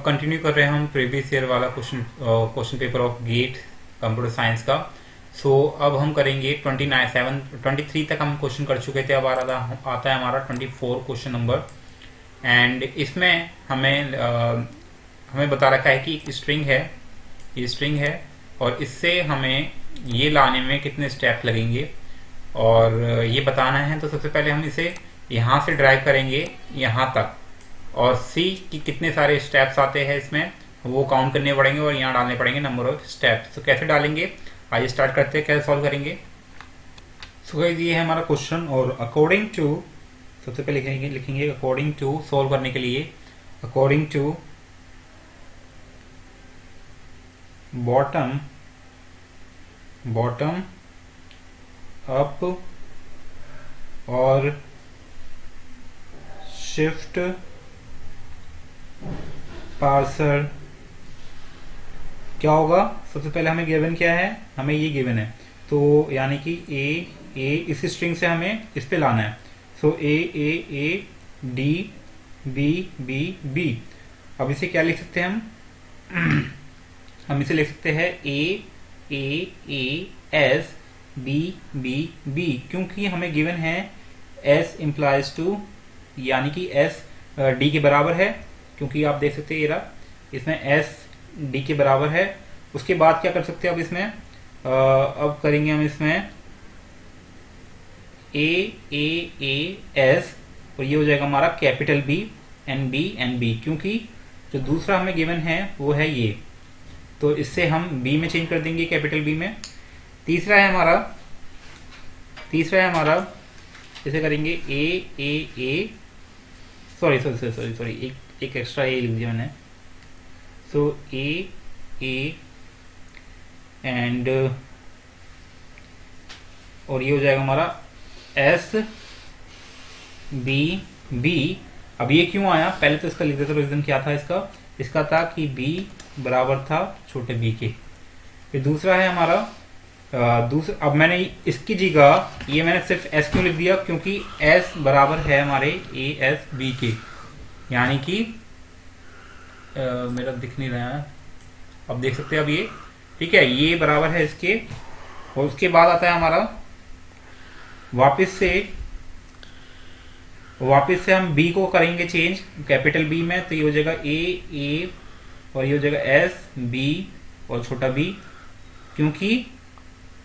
अब कंटिन्यू कर रहे हैं हम प्रीवियस ईयर वाला question paper of GATE computer science का। अब हम करेंगे 23 तक हम क्वेश्चन कर चुके थे। अब आता है हमारा 24 क्वेश्चन नंबर। एंड इसमें हमें बता रखा है कि एक स्ट्रिंग है, ये स्ट्रिंग है और इससे हमें ये लाने में कितने स्टेप लगेंगे और ये बताना है। तो सबसे पहले हम इसे यहाँ से ड्राइव करेंगे यहाँ तक और सी कि कितने सारे स्टेप्स आते हैं इसमें, वो काउंट करने पड़ेंगे और यहाँ डालने पड़ेंगे नंबर ऑफ स्टेप्स। तो कैसे डालेंगे, आइए स्टार्ट करते हैं, कैसे सॉल्व करेंगे। गाइस ये है हमारा क्वेश्चन और अकॉर्डिंग टू, सबसे पहले लिखेंगे अकॉर्डिंग टू, सॉल्व करने के लिए अकॉर्डिंग टू बॉटम अप और शिफ्ट पार्सर क्या होगा। सबसे पहले हमें गिवन क्या है, हमें ये गिवन है, तो यानी कि ए इस स्ट्रिंग से हमें इस पे लाना है। So A D B B B. अब इसे क्या लिख सकते हैं हम इसे लिख सकते हैं A S B B B, क्योंकि हमें गिवन है एस इम्प्लाइज टू, यानी कि एस डी के बराबर है, क्योंकि आप देख सकते हैं इसमें एस डी के बराबर है। उसके बाद क्या कर सकते हैं, अब इसमें अब करेंगे हम इसमें ए एस और ये हो जाएगा हमारा कैपिटल बी एन बी, क्योंकि जो दूसरा हमें गिवन है वो है ये, तो इससे हम बी में चेंज कर देंगे, कैपिटल बी में। तीसरा है हमारा इसे करेंगे ए सॉरी एक एक्स्ट्रा ए लिख दिया मैंने। सो ए एंड और ये हो जाएगा हमारा एस बी बी। अब ये क्यों आया, पहले तो इसका लिख देते, रीजन क्या था इसका था कि बी बराबर था छोटे बी के। फिर दूसरा है हमारा अब मैंने इसकी जगह ये मैंने सिर्फ एस क्यों लिख दिया, क्योंकि एस बराबर है हमारे ए एस बी के, यानी कि मेरा दिख नहीं रहा है, अब देख सकते हैं। अब ये ठीक है, ये बराबर है इसके। और उसके बाद आता है हमारा वापस से हम बी को करेंगे चेंज कैपिटल बी में, तो ये हो जाएगा ए और ये हो जाएगा एस बी और छोटा बी, क्योंकि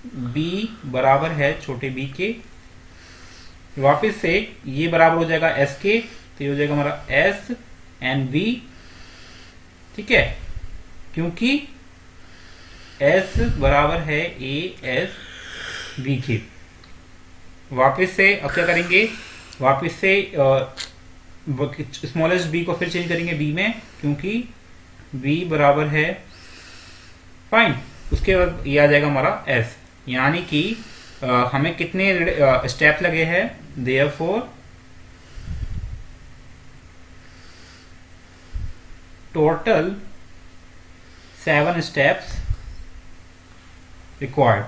बी बराबर है छोटे बी के। वापस से ये बराबर हो जाएगा एस के, तो ये हो जाएगा हमारा एस एंड बी, ठीक है, क्योंकि एस बराबर है ए एस बी के। वापस से अब क्या करेंगे, वापस से स्मॉलेस्ट बी को फिर चेंज करेंगे बी में, क्योंकि बी बराबर है फाइन। उसके बाद ये आ जाएगा हमारा एस, यानी कि हमें कितने स्टेप लगे हैं, therefore total 7 steps required.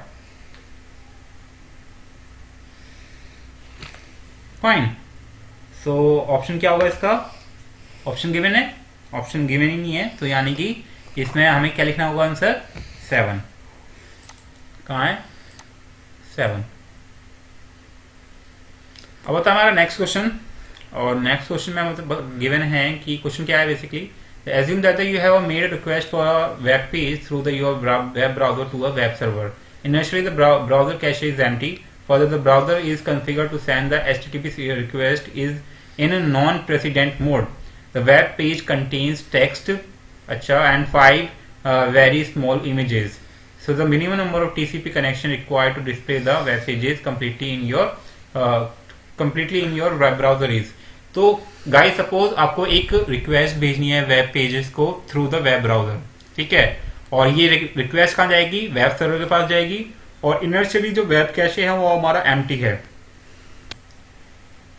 Fine. So option क्या होगा इसका, ऑप्शन गिवन है, ऑप्शन गिवन ही नहीं है, तो यानी कि इसमें हमें क्या लिखना होगा आंसर 7। कहाँ है 7। अब होता है हमारा नेक्स्ट क्वेश्चन, और नेक्स्ट क्वेश्चन में मतलब गिवन है कि क्वेश्चन क्या है basically, assume that you have made a request for a web page through your web browser to a web server. Initially the browser cache is empty. Further, the browser is configured to send the HTTP request is in a non-precedent mode. The web page contains text and 5 very small images. So the minimum number of TCP connection required to display the web pages completely in your web browser is. तो guys suppose आपको एक request भेजनी है web pages को through the web browser, ठीक है, और ये रिक्वेस्ट कहाँ जाएगी, वेब सर्वर के पास जाएगी, और इनर्शियली जो वेब कैशे है वो हमारा एम्प्टी है।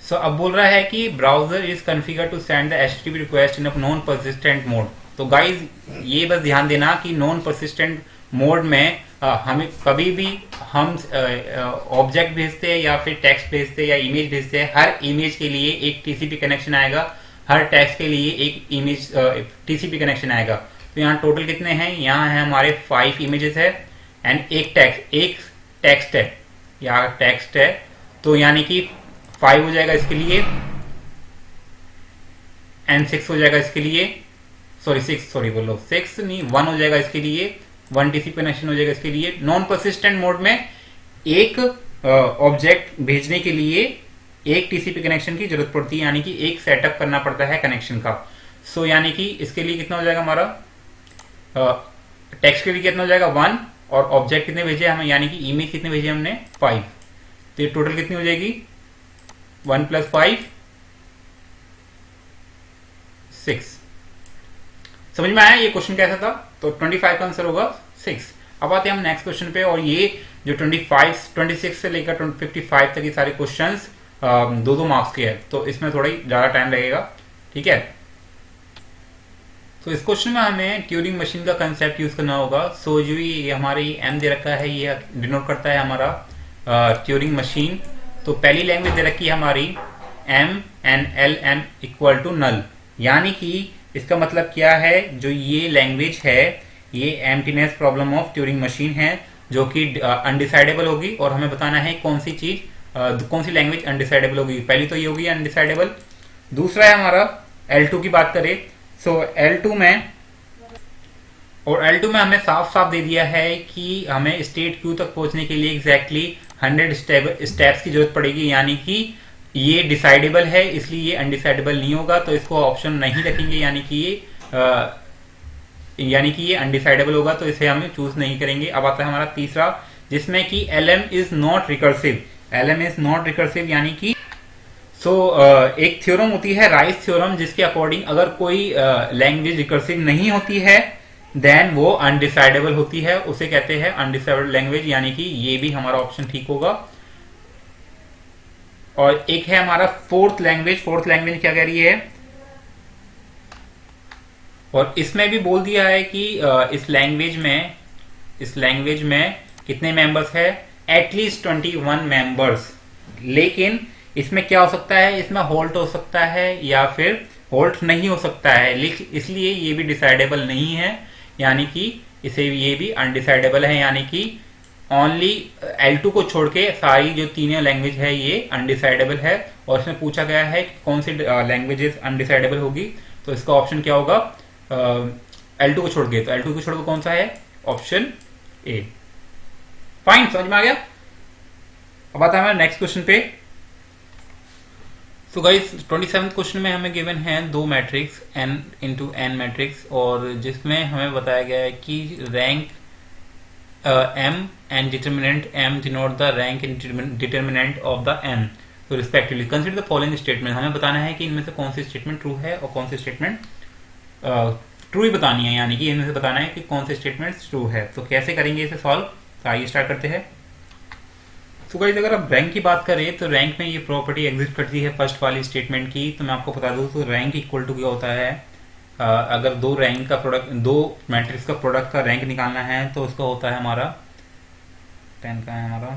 सो अब बोल रहा है कि browser is configure to send the HTTP request in a non persistent mode. तो गाइस ये बस ध्यान देना कि नॉन परसिस्टेंट मोड में हमें कभी भी हम ऑब्जेक्ट भेजते हैं या फिर टेक्स्ट भेजते हैं या इमेज भेजते हैं, हर इमेज के लिए एक टीसीपी कनेक्शन आएगा हर टैक्स के लिए एक इमेज टीसीपी कनेक्शन आएगा। तो यहाँ टोटल कितने हैं, यहाँ है हमारे 5 इमेजेस है एंड एक टेक्स्ट है, यहाँ टेक्स्ट है। तो यानी कि 5 हो जाएगा इसके लिए एंड 6 हो जाएगा इसके लिए, सॉरी 6 नहीं 1 हो जाएगा इसके लिए, 1 टीसीपी कनेक्शन हो जाएगा इसके लिए। नॉन परसिस्टेंट मोड में एक ऑब्जेक्ट भेजने के लिए एक टीसीपी कनेक्शन की जरूरत पड़ती है, यानी कि एक सेटअप करना पड़ता है कनेक्शन का। सो यानी कि इसके लिए कितना हो जाएगा हमारा, टेक्स्ट के लिए कितना हो जाएगा 1, और ऑब्जेक्ट कितने भेजे हमें, यानी कि इमेज कितने भेजे हमने 5। तो ये टोटल कितनी हो जाएगी 1 + 5 6। समझ में आया ये क्वेश्चन कैसा था? तो 25 का आंसर होगा 6। अब आते हैं हम नेक्स्ट क्वेश्चन पे, और ये जो 26 से लेकर 55 तक ये सारे क्वेश्चंस 2-2 मार्क्स के हैं, तो इसमें थोड़ा ही ज्यादा टाइम लगेगा, ठीक है। तो इस क्वेश्चन में हमें ट्यूरिंग मशीन का कंसेप्ट यूज करना होगा। सो जो ये हमारी एम दे रखा है ये डिनोट करता है हमारा ट्यूरिंग मशीन। तो पहली लैंग्वेज दे रखी है हमारी M and L M equal to null, यानी कि इसका मतलब क्या है, जो ये लैंग्वेज है ये emptiness problem of Turing machine है, जो कि अनडिसाइडेबल होगी, और हमें बताना है कौन सी चीज कौन सी लैंग्वेज अनडिसाइडेबल होगी। पहली तो ये होगी अनडिसाइडेबल। दूसरा है हमारा L2 की बात करें, सो L2 में हमें साफ साफ दे दिया है कि हमें स्टेट क्यू तक पहुंचने के लिए एग्जैक्टली 100 स्टेप्स की जरूरत पड़ेगी, यानी कि ये डिसाइडेबल है इसलिए ये अनडिसाइडेबल नहीं होगा, तो इसको ऑप्शन नहीं रखेंगे, यानी कि ये अनडिसाइडेबल होगा, तो इसे हम चूज नहीं करेंगे। अब आता है हमारा तीसरा, जिसमें कि LM is not recursive. LM is not recursive यानी कि एक थ्योरम होती है राइस थ्योरम, जिसके अकॉर्डिंग अगर कोई लैंग्वेज रिकर्सिव नहीं होती है देन वो अनडिसाइडेबल होती है, उसे कहते हैं अनडिसाइडेबल लैंग्वेज, यानी कि ये भी हमारा ऑप्शन ठीक होगा। और एक है हमारा फोर्थ लैंग्वेज क्या कह रही है, और इसमें भी बोल दिया है कि इस लैंग्वेज में कितने मेंबर्स है, एटलीस्ट 21 मेंबर्स। लेकिन इसमें क्या हो सकता है, इसमें होल्ट हो सकता है या फिर होल्ट नहीं हो सकता है, इसलिए ये भी डिसाइडेबल नहीं है, यानी कि ये भी अनडिसाइडेबल है, यानी कि ओनली L2 को छोड़ के सारी जो तीनों लैंग्वेज है ये अनडिसाइडेबल है। और इसमें पूछा गया है कि कौन सी लैंग्वेजेस अनडिसाइडेबल होगी, तो इसका ऑप्शन क्या होगा, L2 को छोड़ के, तो L2 को छोड़ के कौन सा है, ऑप्शन ए। फाइन, समझ में आ गया। अब आता है हमारे नेक्स्ट क्वेश्चन पे। तो गाइस 27th क्वेश्चन में हमें गिवन है 2 मैट्रिक्स n × n मैट्रिक्स, और जिसमें हमें बताया गया है कि rank m and determinant m denote the rank and determinant of the n, तो respectively consider the following statement. हमें बताना है कि इनमें से कौन सी स्टेटमेंट ट्रू है और कौन सी स्टेटमेंट ट्रू ही बतानी है, यानी कि इनमें से बताना है कि कौन से स्टेटमेंट ट्रू है। तो कैसे करेंगे इसे सॉल्व, तो आइए स्टार्ट करते हैं। तो गाइस अगर आप रैंक की बात करें तो रैंक में ये प्रॉपर्टी एग्जिस्ट करती है फर्स्ट वाली स्टेटमेंट की। तो मैं आपको बता दूं तो रैंक इक्वल टू क्या होता है, अगर 2 रैंक का प्रोडक्ट, 2 मैट्रिक्स का प्रोडक्ट का रैंक निकालना है तो उसका होता है हमारा पेन का है हमारा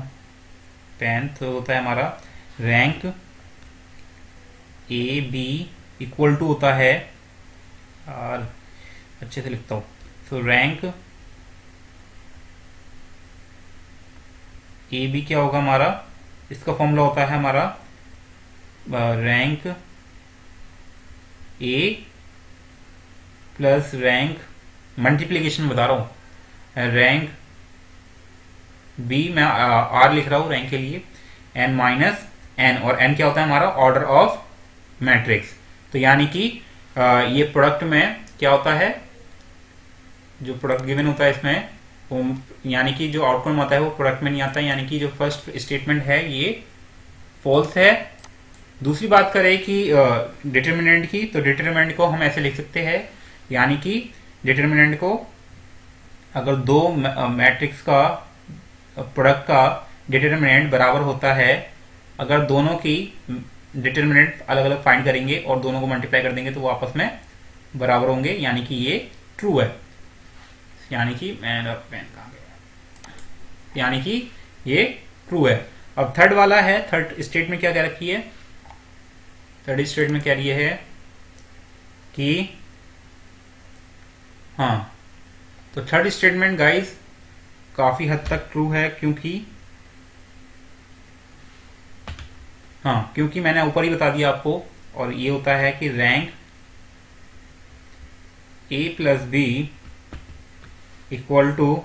पेन, तो होता है हमारा rank A B equal to होता है, और अच्छे से लिखता हूँ, तो रैंक ए बी क्या होगा हमारा, इसका फॉर्मूला होता है हमारा rank A plus rank multiplication बता रहा हूं, रैंक बी मैं आर लिख रहा हूं रैंक के लिए, एन माइनस एन, और एन क्या होता है हमारा ऑर्डर ऑफ मैट्रिक्स। तो यानी कि ये प्रोडक्ट में क्या होता है, जो प्रोडक्ट गिवन होता है इसमें यानी कि जो आउटकम आता है वो प्रोडक्ट में नहीं आता है, यानी कि जो फर्स्ट स्टेटमेंट है ये फॉल्स है। दूसरी बात करें कि डिटर्मिनेंट की, तो डिटर्मिनेंट को हम ऐसे लिख सकते हैं, यानी कि डिटर्मिनेंट को अगर 2 मैट्रिक्स का प्रोडक्ट का डिटर्मिनेंट बराबर होता है, अगर दोनों की डिटर्मिनेंट अलग अलग फाइंड करेंगे और दोनों को मल्टीप्लाई कर देंगे तो वो आपस में बराबर होंगे, यानी कि ये ट्रू है, यानी कि यानी कि ये ट्रू है। अब थर्ड वाला है, थर्ड स्टेट में क्या कह रखी है, थर्ड स्टेट में क्या रही है कि हाँ, तो थर्ड स्टेटमेंट गाइस काफी हद तक ट्रू है, क्योंकि हाँ, क्योंकि मैंने ऊपर ही बता दिया आपको, और ये होता है कि rank A plus B equal to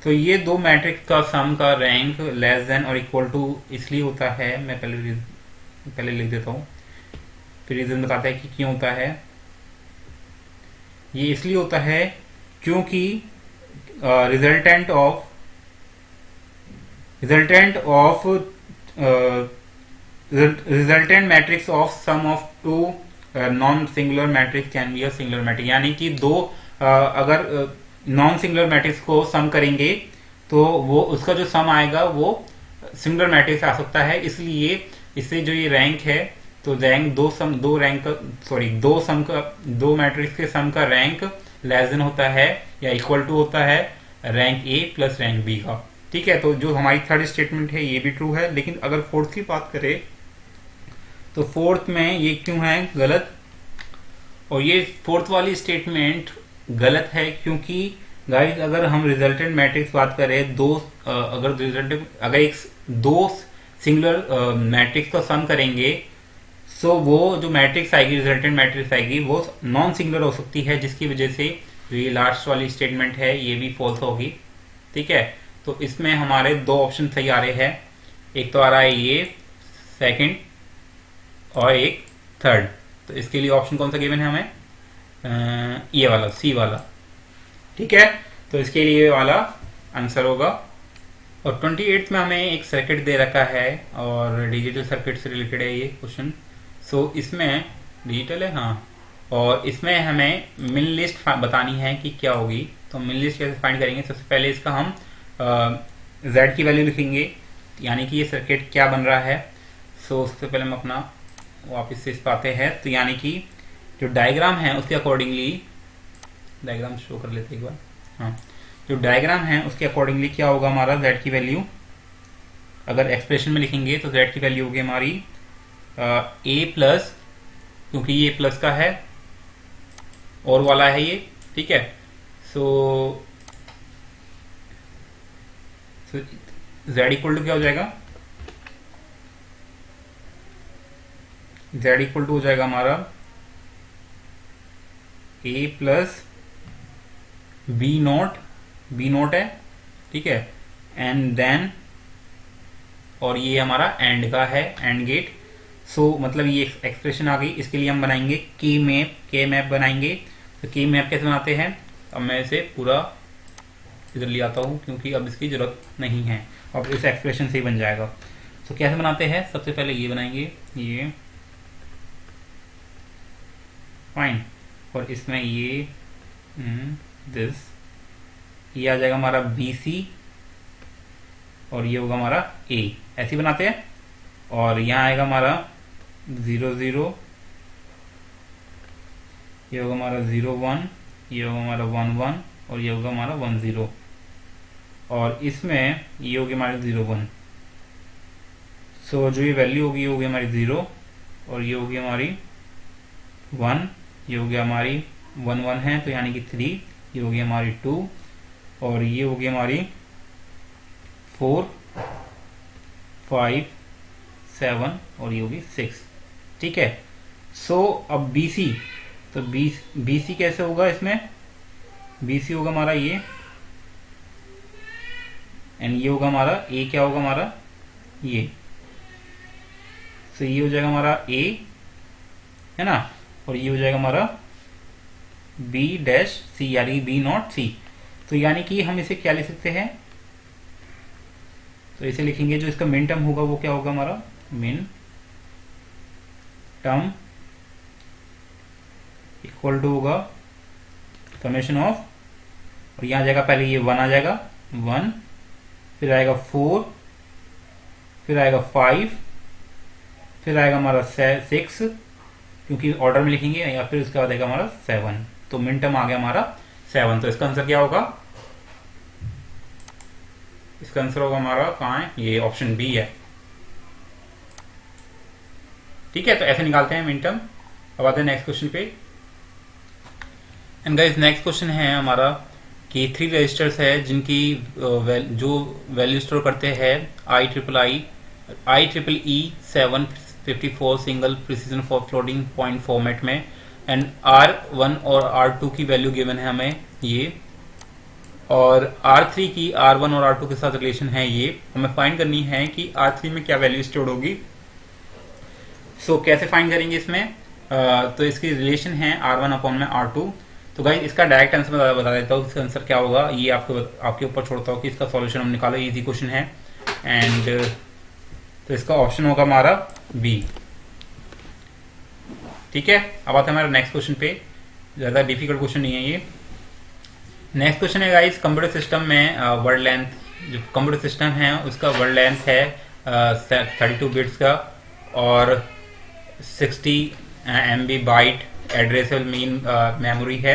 तो ये दो मैट्रिक्स का सम का रैंक लेस देन और इक्वल टू इसलिए होता है, मैं पहले लिख देता हूँ, फिर रीजन बताता है कि क्यों होता है। ये इसलिए होता है क्योंकि resultant matrix of sum of two non singular matrix can be a singular matrix, यानी कि दो अगर नॉन सिंगुलर मैट्रिक्स को सम करेंगे तो वो उसका जो सम आएगा वो सिंगुलर मैट्रिक्स आ सकता है। इसलिए इससे जो ये रैंक है, तो रैंक दो मैट्रिक्स के सम का रैंक लेस देन होता है या इक्वल टू होता है rank A plus rank B का। ठीक है, तो जो हमारी थर्ड स्टेटमेंट है ये भी ट्रू है। लेकिन अगर फोर्थ की बात करें तो फोर्थ में ये क्यों है गलत, और ये फोर्थ वाली स्टेटमेंट गलत है क्योंकि गाइस अगर हम रिजल्टेंट मैट्रिक्स बात करें, अगर एक दो सिंगुलर मैट्रिक्स का सम करेंगे, सो वो जो मैट्रिक्स आएगी, रिजल्टेंट मैट्रिक्स आएगी, वो नॉन सिंगुलर हो सकती है, जिसकी वजह से जो ये लास्ट वाली स्टेटमेंट है ये भी फॉल्स होगी। ठीक है, तो इसमें हमारे दो ऑप्शन सही आ रहे हैं, एक तो आ रहा है ये सेकंड और एक थर्ड। तो इसके लिए ऑप्शन कौन सा गिवन है हमें, ये वाला सी वाला। ठीक है, तो इसके लिए ये वाला आंसर होगा। और 28 में हमें एक सर्किट दे रखा है और डिजिटल सर्किट से रिलेटेड है ये क्वेश्चन। सो इसमें डिजिटल है हाँ, और इसमें हमें मिन लिस्ट बतानी है कि क्या होगी। तो मिन लिस्ट कैसे फाइंड करेंगे, सबसे पहले इसका हम z की वैल्यू लिखेंगे, यानी कि ये सर्किट क्या बन रहा है। सो सबसे पहले हम अपना वापस से इस पर आते हैं, तो यानी कि जो डायग्राम है उसके अकॉर्डिंगली, डायग्राम शो कर लेते एक बार, हाँ, जो डायग्राम है उसके अकॉर्डिंगली क्या होगा हमारा z की वैल्यू, अगर एक्सप्रेशन में लिखेंगे तो z की वैल्यू होगी हमारी a प्लस, क्योंकि ये प्लस का है और वाला है ये। ठीक है, सो z इक्वल टू क्या हो जाएगा, z इक्वल टू हो जाएगा हमारा a प्लस बी नोट है। ठीक है, एंड देन, और ये हमारा एंड का है, एंड गेट। सो मतलब ये एक्सप्रेशन आ गई। इसके लिए हम बनाएंगे के मैप बनाएंगे। तो के मैप कैसे बनाते हैं, अब मैं इसे पूरा इधर ले आता हूँ क्योंकि अब इसकी जरूरत नहीं है, अब इस एक्सप्रेशन से ही बन जाएगा। तो कैसे बनाते हैं, सबसे पहले ये बनाएंगे, ये फाइन, और इसमें ये दिस, ये आ जाएगा हमारा BC और ये होगा हमारा A, ऐसे ही बनाते हैं। और यहाँ आएगा हमारा 0 0, ये होगा हमारा 0 1, ये होगा हमारा 1 1 और ये होगा हमारा 1 0, और इसमें ये होगी हमारी 0 1। सो जो ये वैल्यू होगी ये होगी हमारी 0 और ये होगी हमारी 1, ये होगी हमारी 1 1 है तो यानी कि 3, ये होगी हमारी 2 और ये होगी हमारी 4 5 7 और ये होगी 6। ठीक है, सो अब BC, तो BC कैसे होगा, इसमें BC होगा हमारा ये, एंड ये होगा हमारा A, क्या होगा हमारा ये, तो ये हो जाएगा हमारा A है ना, और ये हो जाएगा हमारा B' C, यानी B नॉट C। तो यानी कि हम इसे क्या लिख सकते हैं, तो इसे लिखेंगे, जो इसका मिन टर्म होगा वो क्या होगा हमारा, मिन टर्म इक्वल टू होगा समेशन ऑफ, और यहां आ जाएगा पहले ये 1 आ जाएगा 1, फिर आएगा 4, फिर आएगा 5, फिर आएगा हमारा 6 क्योंकि ऑर्डर में लिखेंगे, या फिर उसके बाद आएगा हमारा 7। तो मिन टर्म आ गया हमारा 7। तो इसका आंसर क्या होगा, इसका आंसर होगा हमारा कहाँ है, ये ऑप्शन बी है। ठीक है, तो ऐसे निकालते हैं मिन टर्म। अब आते हैं नेक्स्ट क्वेश्चन पे। एंड गाइस नेक्स्ट क्वेश्चन है हमारा कि 3 रजिस्टर्स है जिनकी जो वैल्यू स्टोर करते हैं IEEE 754 single precision for floating point format में। एंड R1 और R2 की वैल्यू गिवन है हमें ये, और R3 की R1 और R2 के साथ रिलेशन है ये। हमें फाइंड करनी है कि R3 में क्या वैल्यू स्टोर होगी। सो कैसे फाइंड करेंगे इसमें, तो इसकी रिलेशन है R1 अपॉन में R2। तो गाइस इसका डायरेक्ट आंसर बता देता हूँ, इसका आंसर क्या होगा ये आपके ऊपर छोड़ता हूँ कि इसका सॉल्यूशन हम निकालो, इजी क्वेश्चन है। एंड तो इसका ऑप्शन होगा हमारा बी। ठीक है, अब आता है हमारा नेक्स्ट क्वेश्चन पे। ज़्यादा डिफिकल्ट क्वेश्चन नहीं है ये। नेक्स्ट क्वेश्चन है गाइस, कंप्यूटर सिस्टम में वर्ड लेंथ, जो कंप्यूटर सिस्टम है उसका वर्ड लेंथ है 32 बिट्स का, और 60 MB byte addressable main memory है,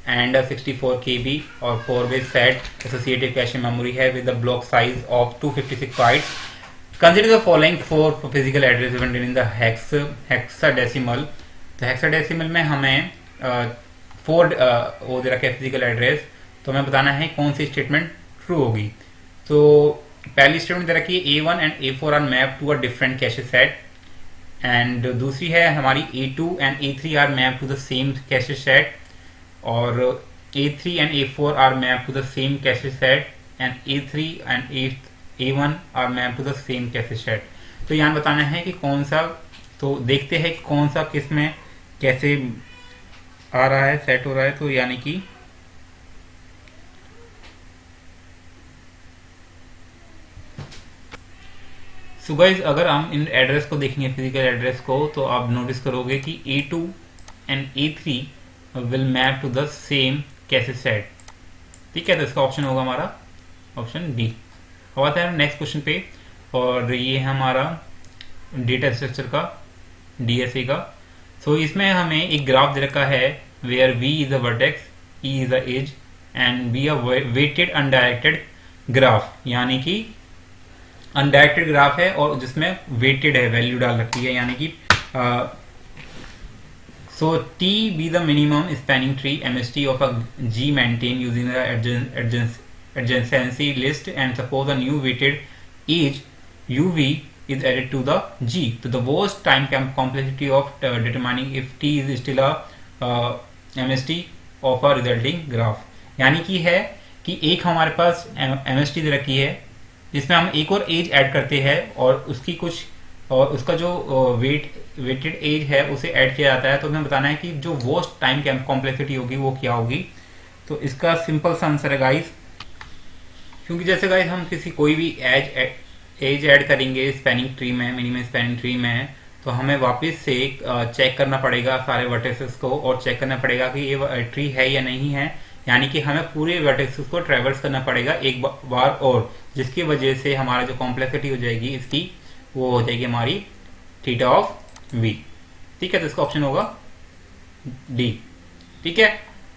एंड 64 KB और 4 bit set associative cache memory है with the block size of 256 bytes. Consider the following 4 physical address in the hexadecimal. तो hexadecimal में हमें 4 वो दे रखा है फिजिकल एड्रेस, तो हमें बताना है कौन सी स्टेटमेंट ट्रू होगी। तो पहली स्टेटमेंट दे रखी है A1 and A4 are map to a different cache set, and दूसरी है हमारी A2 and A3 are map to the same cache set, और A3 and A4 are map to the same cache set, and A3 and A1 are map to the same cache set. तो यहाँ बताना है कि कौन सा, तो देखते हैं कि कौन सा किस में कैसे आ रहा है, सेट हो रहा है। तो यानी कि सो गाइस अगर हम इन एड्रेस को देखेंगे फिजिकल एड्रेस को, तो आप नोटिस करोगे कि A2 and A3 will map to the same cache set. ठीक है, तो इसका ऑप्शन होगा हमारा ऑप्शन बी। अब आता है नेक्स्ट क्वेश्चन पे, और ये है हमारा डेटा स्ट्रक्चर का, DSA का। सो इसमें हमें एक ग्राफ दे रखा है where V is the vertex, E is the edge, and B a weighted undirected graph, यानी कि अनडायरेक्टेड ग्राफ है और जिसमें वेटेड है, वैल्यू डाल रखी है, यानी कि सो T be the minimum spanning tree MST of a G maintain using the adjacency list, and suppose a new weighted age UV is added to the G. So the worst time complexity of determining if T is still a MST of a resulting graph। यानी कि है कि एक हमारे पास MST दे रखी है जिसमें हम एक और एज ऐड करते हैं, और उसकी कुछ और उसका जो वेटेड एज है उसे ऐड किया जाता है। तो हमें बताना है कि जो वर्स्ट टाइम कॉम्प्लेक्सिटी होगी वो क्या होगी। तो इसका सिंपल सा आंसर है गाइस, क्योंकि जैसे गाइस हम किसी कोई भी एज ऐड करेंगे स्पैनिंग ट्री में, मिनिमम स्पैनिंग ट्री में, तो हमें वापस से चेक करना पड़ेगा सारे वर्टेक्सेस को, और चेक करना पड़ेगा कि ये ट्री है या नहीं है। यानी कि हमें पूरे वर्टेक्सेस को ट्रेवर्स करना पड़ेगा एक बार और, जिसकी वजह से हमारा जो कॉम्प्लेक्सिटी हो जाएगी इसकी, वो हो जाएगी हमारी थीटा ऑफ वी। ठीक है, तो इसका ऑप्शन होगा डी। ठीक है,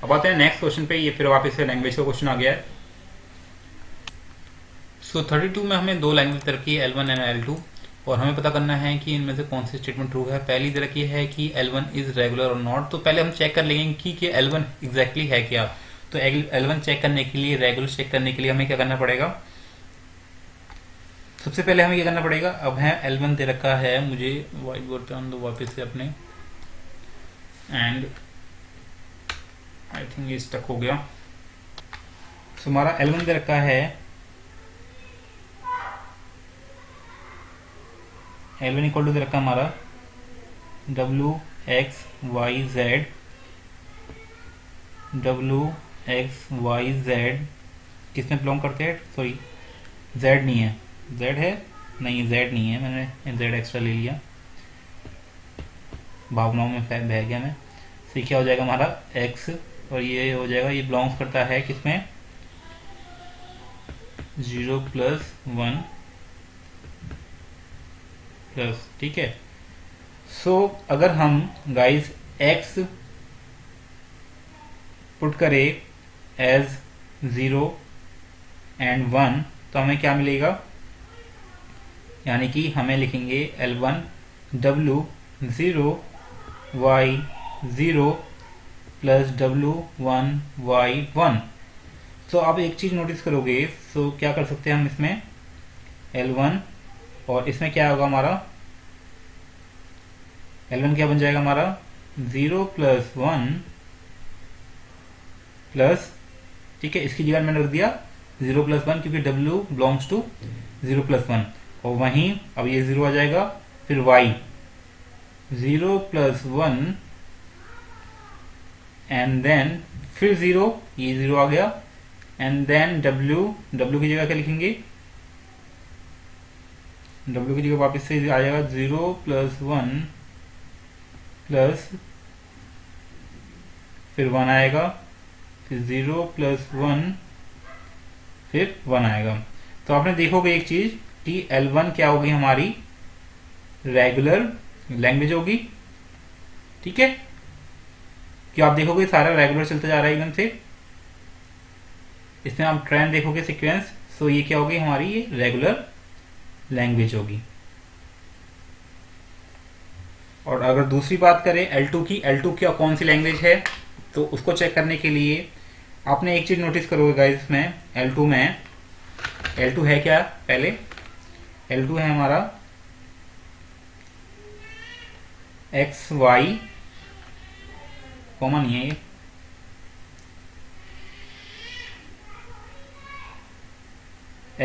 अब आते हैं नेक्स्ट क्वेश्चन पे। ये फिर वापस से लैंग्वेज का क्वेश्चन आ गया है। सो 32 में हमें 2 लैंग्वेज दे रखी है, L1 एंड L2, और हमें पता करना है कि इनमें से कौन सी स्टेटमेंट ट्रू है। पहली दे रखी है कि L1 इज रेगुलर और नॉट। तो पहले हम चेक कर लेंगे कि L1 एग्जैक्टली है क्या। तो L1 चेक करने के लिए, रेगुलर चेक करने के लिए हमें क्या करना पड़ेगा, सबसे पहले हमें क्या करना पड़ेगा। अब है L1 दे रखा है, मुझे व्हाइट बोर्ड पे ऑन दो वापस से अपने, एंड आई थिंक ये स्टक हो गया। तो हमारा L1 दे रखा है, L1 इक्वल टू दे रखा हमारा WXYZ किसमें बिलोंग करते हैं, सॉरी Z नहीं है, Z है नहीं, Z नहीं है, मैंने Z एक्स्ट्रा ले लिया, भावनाओं में बह गया मैं। तो क्या हो जाएगा हमारा X, और ये हो जाएगा, ये बिलोंग्स करता है किसमें, 0+1+। ठीक है, सो अगर हम गाइस X पुट करें एज 0 एंड 1, तो हमें क्या मिलेगा, यानी कि हमें लिखेंगे L1 W0 Y0 plus W1 Y1। तो आप एक चीज नोटिस करोगे, तो क्या कर सकते हैं हम इसमें L1 और इसमें क्या होगा हमारा L1 क्या बन जाएगा हमारा 0 प्लस 1 प्लस, ठीक है, इसकी जगह मैंने रख दिया 0 प्लस 1 क्योंकि W बिलोंग्स टू 0 प्लस 1, और वहीं अब ये 0 आ जाएगा, फिर Y 0 प्लस 1 एंड देन फिर 0, ये 0 आ गया, एंड देन W की जगह क्या लिखेंगे, W की जगह वापस से आ जाएगा 0 प्लस 1 प्लस फिर 1 आएगा, फिर 0 प्लस 1 फिर 1 आएगा। तो आपने देखोगे एक चीज कि L1 क्या होगी हमारी रेगुलर लैंग्वेज होगी, ठीक है, कि आप देखोगे सारा रेगुलर चलता जा रहा है एकदम से, इसमें आप ट्रेंड देखोगे सीक्वेंस, तो ये क्या होगी हमारी ये रेगुलर लैंग्वेज होगी। और अगर दूसरी बात करें L2 की, L2 क्या कौन सी लैंग्वेज है, तो उसको चेक करने के लिए आपने एक चीज नोटिस करोगे गाइस, इसमें L2 में L2 है क्या, पहले L2 है हमारा XY, कॉमन नहीं है ये,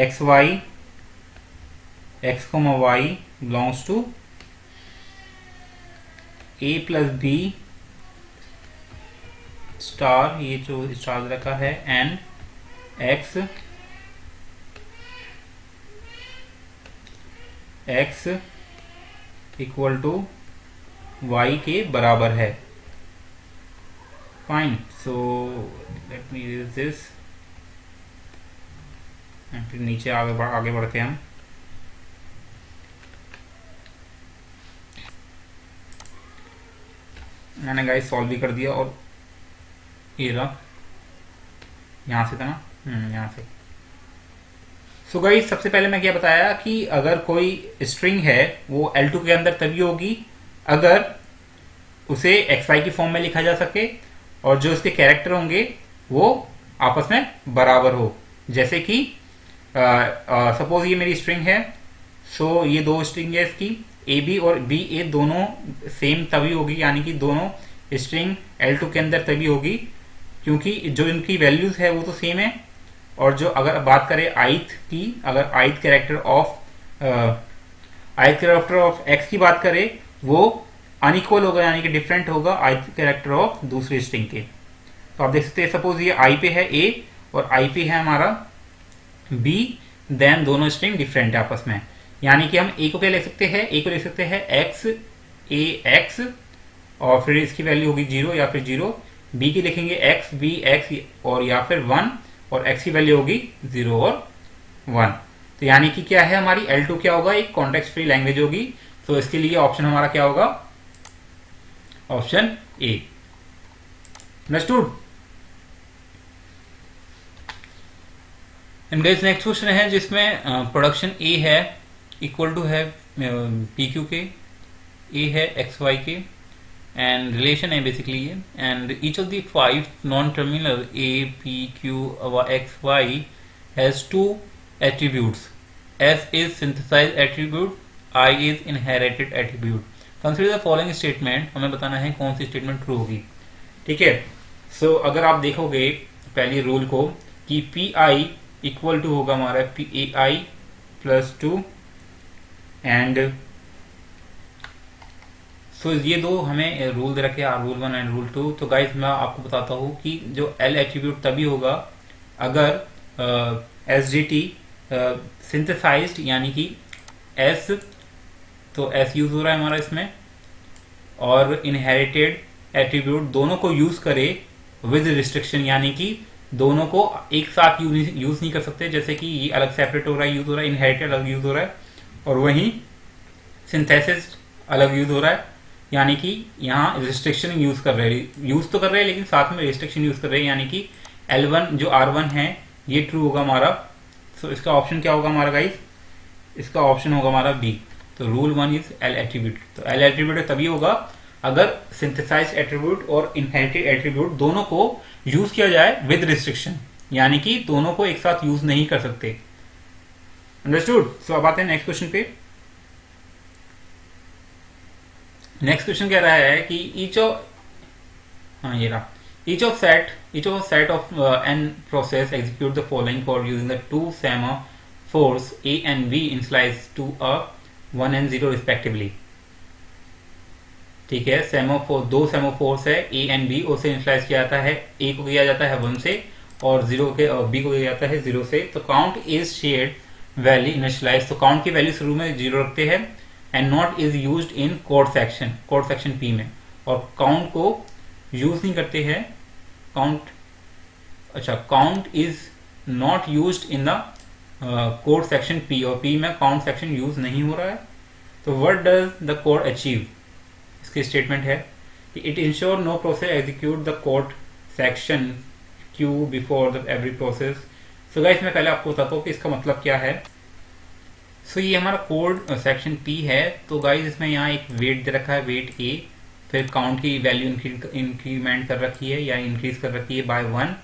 XY X, Y belongs to A plus B star, ये जो स्टार रखा है, and X equal to Y के बराबर है। Fine, so let me use this, फिर नीचे आगे बढ़ते हैं हम। मैंने गाइस सॉल्व भी कर दिया, और ये रहा, यहाँ से था ना, यहाँ से। सो गाइस सबसे पहले मैं क्या बताया कि अगर कोई स्ट्रिंग है वो L2 के अंदर तभी होगी अगर उसे XY की फॉर्म में लिखा जा सके और जो उसके कैरेक्टर होंगे वो आपस में बराबर हो। जैसे कि सपोज ये मेरी स्ट्रिंग है, सो ये दो स्ट्रिंग है इसकी, AB और BA दोनों सेम तभी होगी, यानी कि दोनों स्ट्रिंग L2 के अंदर तभी होगी क्योंकि जो इनकी वैल्यूज है वो तो सेम है। और जो अगर बात करें ith की, अगर ith कैरेक्टर ऑफ X की बात करें वो अनइक्वल होगा, यानी कि डिफरेंट होगा ith कैरेक्टर ऑफ दूसरी स्ट्रिंग के। तो आप देख सकते हैं सपोज ये I पे है A और I पे है हमारा B, देन दोनों स्ट्रिंग डिफरेंट है आपस में, यानी कि हम A को क्या लिख सकते हैं, A को लिख सकते हैं X और फिर इसकी वैल्यू होगी 0 या फिर 0, B की लिखेंगे X B X और या फिर 1, और X की वैल्यू होगी 0 और 1। तो यानी कि क्या है हमारी L2 क्या होगा, एक कॉन्टेक्स्ट फ्री लैंग्वेज होगी। तो इसके लिए ऑप्शन हमारा क्या होगा, option A। Understood. And guys next question है जिसमें प्रोडक्शन A है इक्वल टू है PQ के, A है XY के, एंड रिलेशन है बेसिकली ये, and each of the 5 non terminal A P Q X Y has 2 attributes, S is synthesized attribute, I is inherited attribute. Consider the following statement, हमें बताना है कौन सी statement true होगी, ठीक है। सो अगर आप देखोगे पहली रूल को कि PI इक्वल टू होगा हमारा PAI प्लस 2, एंड सो ये दो हमें रूल दे रखे हैं, रूल 1 एंड रूल 2। तो गाइस मैं आपको बताता हूँ कि जो L एट्रीब्यूट तभी होगा अगर SGT सिंथेसाइज्ड, यानी कि S, तो S यूज हो रहा है हमारा इसमें, और इनहेरिटेड एट्रीब्यूट दोनों को यूज करे विद रिस्ट्रिक्शन, यानी कि दोनों को एक साथ यूज नहीं कर सकते, जैसे कि ये अलग सेपरेट हो रहा है, यूज हो रहा है, इनहेरिटेड अलग यूज हो रहा है, और वहीं सिंथेसिस अलग यूज हो रहा है, यानी कि यहाँ रिस्ट्रिक्शन यूज कर रहे हैं, यूज तो कर रहे हैं लेकिन साथ में रिस्ट्रिक्शन यूज कर रहे हैं, यानी कि L1 जो R1 है ये ट्रू होगा हमारा सो इसका ऑप्शन क्या होगा हमारा गाइस? इसका ऑप्शन होगा हमारा बी। तो रूल 1 इज एल एट्रीब्यूट। तो एल एट्रीब्यूट तभी होगा अगर सिंथेसाइज एट्रीब्यूट और इनहेरिटेड एट्रीब्यूट दोनों को यूज किया जाए विद रिस्ट्रिक्शन, यानी कि दोनों को एक साथ यूज नहीं कर सकते। अंडरस्टूड? सो अब आते हैं नेक्स्ट क्वेश्चन पे। नेक्स्ट क्वेश्चन कह रहा है कि each of set of N process execute the following for using the two semaphores A and B initialise to a 1 and 0 respectively. ठीक है, सेमाफोर, दो सेमाफोर्स है ए एंड बी, उसे इनिशियलाइज किया जाता है, ए को किया जाता है 1 से और बी को किया जाता है 0 से। तो count is shared value initialize, तो काउंट की वैल्यू शुरू में 0 रखते हैं and not is used in code section P में, और काउंट को यूज नहीं करते हैं। Count is not used in the code section P, और पी में काउंट सेक्शन यूज नहीं हो रहा है। तो what does the code achieve? इसकी स्टेटमेंट है कि it ensure no process execute the code section Q before the every process. So guys मैं पहले आपको बताता हूँ कि इसका मतलब क्या है। सो ये हमारा कोड सेक्शन पी है। तो गाइस इसमें यहाँ एक वेट दे रखा है, वेट ए, फिर काउंट की वैल्यू इंक्रीमेंट कर रखी है या इंक्रीज कर रखी है बाय 1,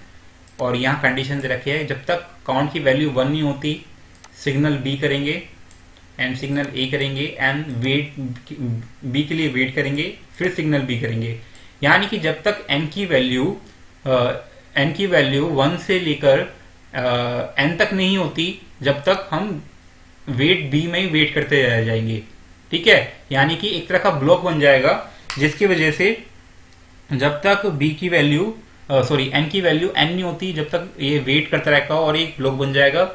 और यहाँ कंडीशन दे रखी है जब तक काउंट की वैल्यू 1 नहीं होती सिग्नल बी करेंगे एंड सिग्नल ए करेंगे एंड वेट बी के लिए वेट करेंगे, फिर सिग्नल बी करेंगे। यानी कि जब तक एन की वैल्यू 1 से लेकर एन तक नहीं होती, जब तक हम वेट बी में ही वेट करते रह जाएंगे। ठीक है, यानी कि एक तरह का ब्लॉक बन जाएगा जिसकी वजह से जब तक बी की वैल्यू एन की वैल्यू एन नहीं होती, जब तक ये वेट करता रहेगा और एक ब्लॉक बन जाएगा।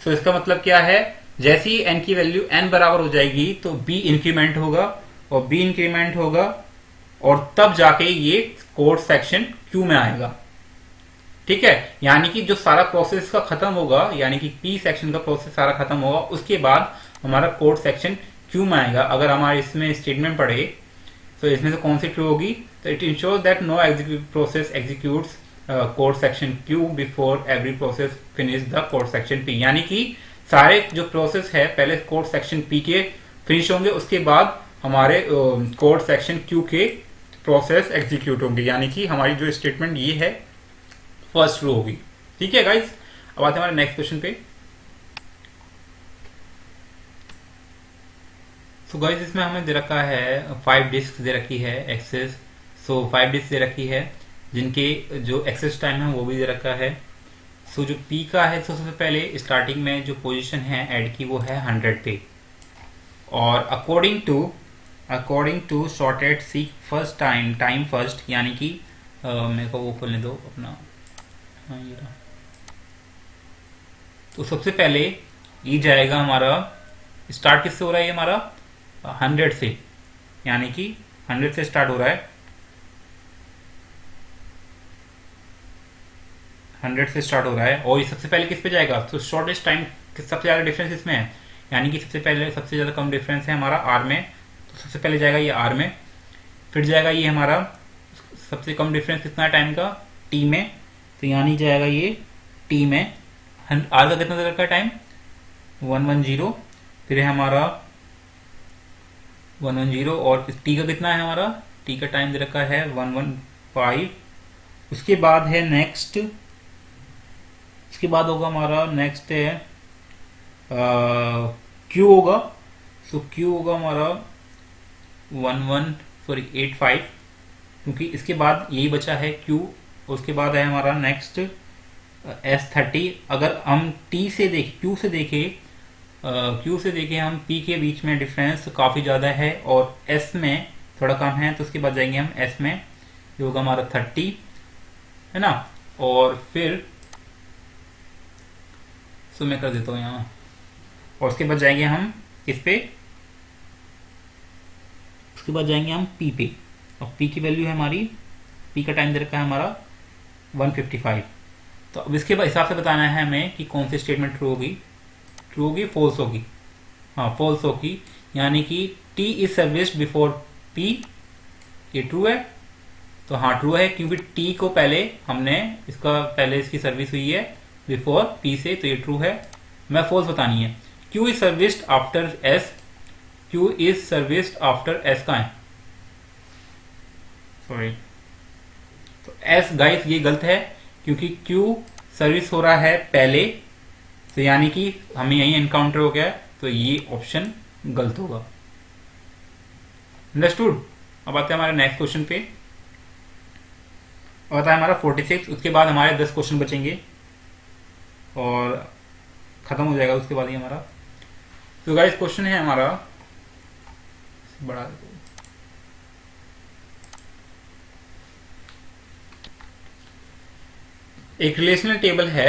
सो इसका मतलब क्या है? जैसे ही एन की वैल्यू एन बराबर हो जाएगी तो बी इंक्रीमेंट होगा और बी इंक्रीमेंट होगा और तब जाके ये कोड सेक्शन क्यू में आएगा। ठीक है, यानी कि जो सारा प्रोसेस का खत्म होगा, यानी कि पी सेक्शन का प्रोसेस सारा खत्म होगा, उसके बाद हमारा कोड सेक्शन क्यू में आएगा। अगर हमारे इसमें स्टेटमेंट पढ़े तो इसमें से कौन सी ट्रू होगी? तो it ensure that no process executes code section Q before every process finish the code section P. यानी कि सारे जो प्रोसेस है पहले कोड सेक्शन पी के फिनिश होंगे, उसके बाद हमारे कोड सेक्शन क्यू के प्रोसेस एग्जीक्यूट होंगे। यानी कि हमारी जो स्टेटमेंट ये है फर्स्ट ट्रू होगी। ठीक है गाइस, अब आते हैं हमारे नेक्स्ट क्वेश्चन पे। सो गाइस इसमें हमें दे रखा है 5 डिस्क दे रखी है एक्सेस। सो 5 डिस्क दे रखी है जिनके जो एक्सेस टाइम है वो भी दे रखा है। सो जो पी का है, सबसे पहले स्टार्टिंग में जो पोजीशन है ऐड की वो है 100 पे, और according to sorted seek first time first, यानी कि मेरे को वो खोलने दो अपना, ये रहा। तो सबसे पहले ये जाएगा हमारा, स्टार्ट किससे हो रहा है ये हमारा 100 से, यानी कि 100 से स्टार्ट हो रहा है, 100 से स्टार्ट हो रहा है। और ये सबसे पहले किस पे जाएगा? तो शॉर्टेस्ट टाइम सबसे ज्यादा डिफरेंस इसमें है, यानी कि सबसे ज्यादा कम डिफरेंस है हमारा आर में। तो सबसे पहले जाएगा ये आर में, फिर जाएगा ये हमारा सबसे कम डिफरेंस कितना टाइम का टी में, तो यानी जाएगा ये टी में। आर का कितना देर का टाइम 110, फिर है हमारा 110, और टी का कितना है हमारा, टी का टाइम दे रखा है 115। उसके बाद है नेक्स्ट, उसके बाद होगा हमारा नेक्स्ट है क्यू होगा। सो क्यू होगा हमारा 85, क्योंकि इसके बाद यही बचा है क्यू। उसके बाद है हमारा नेक्स्ट S30। अगर हम टी से देखें, क्यू से देखें हम पी के बीच में डिफरेंस काफ़ी ज़्यादा है और एस में थोड़ा कम है, तो उसके बाद जाएंगे हम एस में, ये होगा हमारा 30, है ना। और फिर सो मैं कर देता हूँ यहाँ, और उसके बाद जाएंगे हम किस पे, उसके बाद जाएंगे हम पी पे, और पी की वैल्यू है हमारी, पी का टाइम दे रखा है हमारा 155। तो अब इसके हिसाब से बताना है हमें कि कौन सी स्टेटमेंट ट्रू होगी, फॉल्स होगी। हाँ फॉल्स होगी, यानी कि T is serviced before P, ये ट्रू है। तो हाँ ट्रू है, क्योंकि टी को पहले इसकी सर्विस हुई है बिफोर पी से, तो ये ट्रू है। मैं फॉल्स बतानी है। Q is serviced after S, Q is serviced after S का है, सॉरी, तो एस गाइस ये गलत है क्योंकि क्यू सर्विस हो रहा है पहले, तो यानी कि हमें यही एनकाउंटर हो गया है, तो ये ऑप्शन गलत होगा। अंडरस्टूड। अब आते हैं हमारे नेक्स्ट क्वेश्चन पे, और आता है हमारा 46। उसके बाद हमारे 10 क्वेश्चन बचेंगे और खत्म हो जाएगा उसके बाद ही हमारा। तो गाइस क्वेश्चन है हमारा, बड़ा एक रिलेशनल टेबल है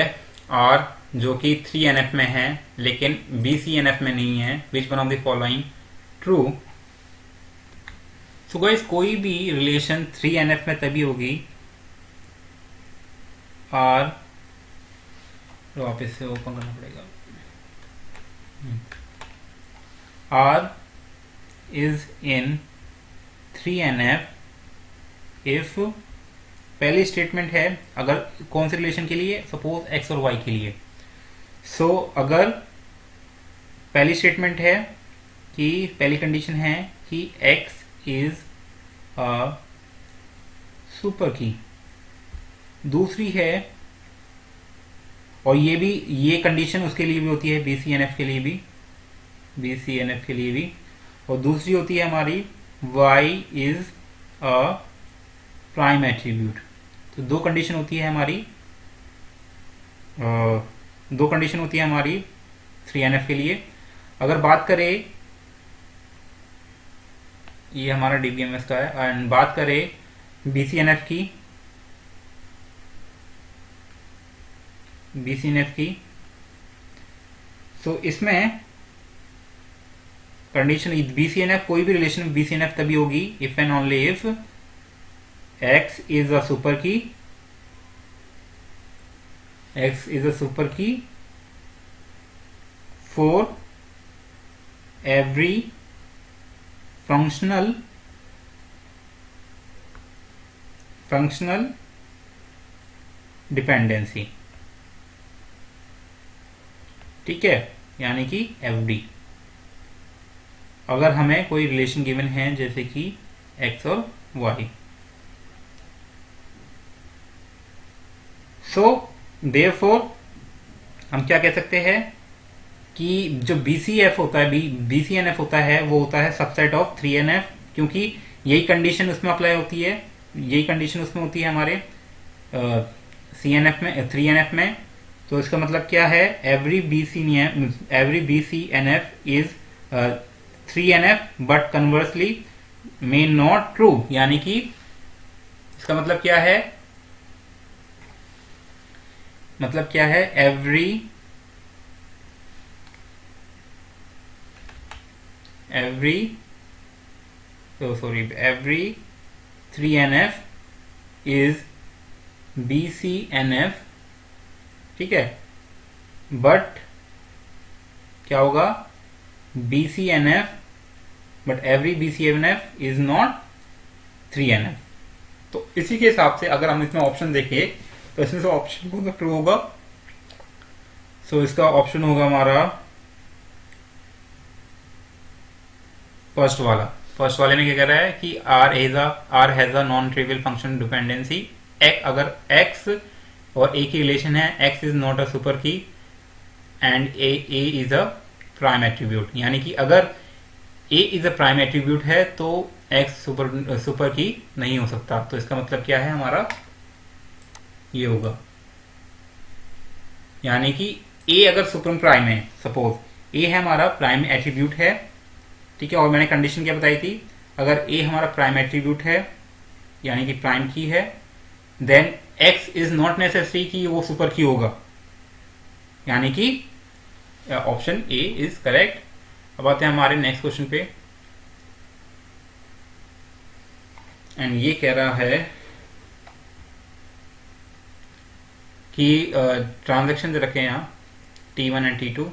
R जो कि 3NF में है लेकिन BCNF में नहीं है, विच one of the following true. So guys कोई भी रिलेशन 3NF में तभी होगी R, वापस से ओपन करना पड़ेगा, R is in 3NF if पहली स्टेटमेंट है, अगर कौन से रिलेशन के लिए, सपोज x और y के लिए। सो अगर पहली स्टेटमेंट है कि पहली कंडीशन है कि x इज अ सुपर की, दूसरी है, और ये भी, ये कंडीशन उसके लिए भी होती है, BCNF के लिए भी, BCNF के लिए भी, और दूसरी होती है हमारी y is a prime attribute. तो दो कंडीशन होती है हमारी, दो कंडीशन होती है हमारी 3NF के लिए। अगर बात करें, ये हमारा DBMS का है, एंड बात करें BCNF की, तो इसमें कंडीशन BCNF, कोई भी रिलेशन BCNF तभी होगी if and only if x is a super key, x is a super key for every functional dependency, ठीक है, यानी कि FD। अगर हमें कोई रिलेशन गिवन है जैसे कि x और y, सो देयरफॉर हम क्या कह सकते हैं कि जो BCF होता है, BCNF होता है, वो होता है सबसेट ऑफ 3NF, क्योंकि यही कंडीशन उसमें अप्लाई होती है, यही कंडीशन उसमें होती है हमारे CNF में, 3NF में। तो इसका मतलब क्या है, every BCNF is 3NF but conversely may not true, यानी कि इसका मतलब क्या है, एवरी 3NF इज BCNF, ठीक है, बट क्या होगा, BCNF but every BCNF is not 3NF। तो इसी के हिसाब से अगर हम इसमें ऑप्शन देखें तो इसमें से ऑप्शन कौन सा ट्रू होगा, सो इसका ऑप्शन होगा हमारा फर्स्ट वाला। फर्स्ट वाले में क्या कह रहा है कि R has a non trivial function dependency, अगर x और a की रिलेशन है, x is not a super key and a is a prime attribute, यानी कि अगर a is a prime attribute है तो x सुपर की नहीं हो सकता। तो इसका मतलब क्या है हमारा, ये होगा, यानी कि a अगर सुपर प्राइम है, सपोज a है हमारा प्राइम एट्रीब्यूट है, ठीक है, और मैंने कंडीशन क्या बताई थी, अगर a हमारा प्राइम एट्रीब्यूट है यानी कि प्राइम की है, then x is not necessary कि वो सुपर की होगा, यानी कि ऑप्शन ए इज करेक्ट। अब आते हैं हमारे नेक्स्ट क्वेश्चन पे, एंड ये कह रहा है कि ट्रांजैक्शन रखें यहाँ T1 एंड T2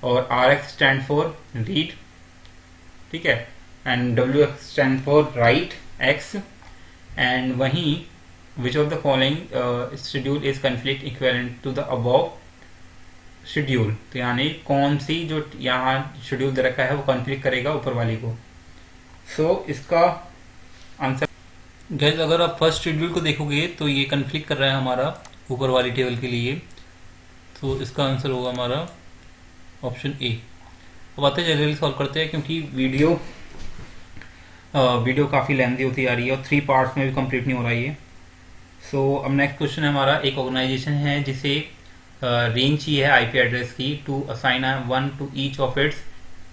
और RX स्टैंड फॉर रीड, ठीक है, and WX stand for write X, and वहीं which of the following schedule is conflict equivalent to the above schedule, तो यानी कौन सी जो यहाँ शेड्यूल दे रखा है वो कॉन्फ्लिक्ट करेगा ऊपर वाली को। सो इसका आंसर गैस, अगर आप फर्स्ट शेड्यूल को देखोगे तो ये कन्फ्लिक्ट कर रहा है हमारा ऊपर वाली टेबल के लिए, तो इसका आंसर होगा हमारा ऑप्शन ए। अब आते हैं जल्दी सॉल्व करते हैं, क्योंकि वीडियो काफ़ी लेंथी होती जा रही है और 3 पार्ट्स में भी कंप्लीट नहीं हो रहा है ये। सो अब नेक्स्ट क्वेश्चन है हमारा, एक ऑर्गेनाइजेशन है जिसे रेंज चाहिए है आईपी एड्रेस की to assign one to each of its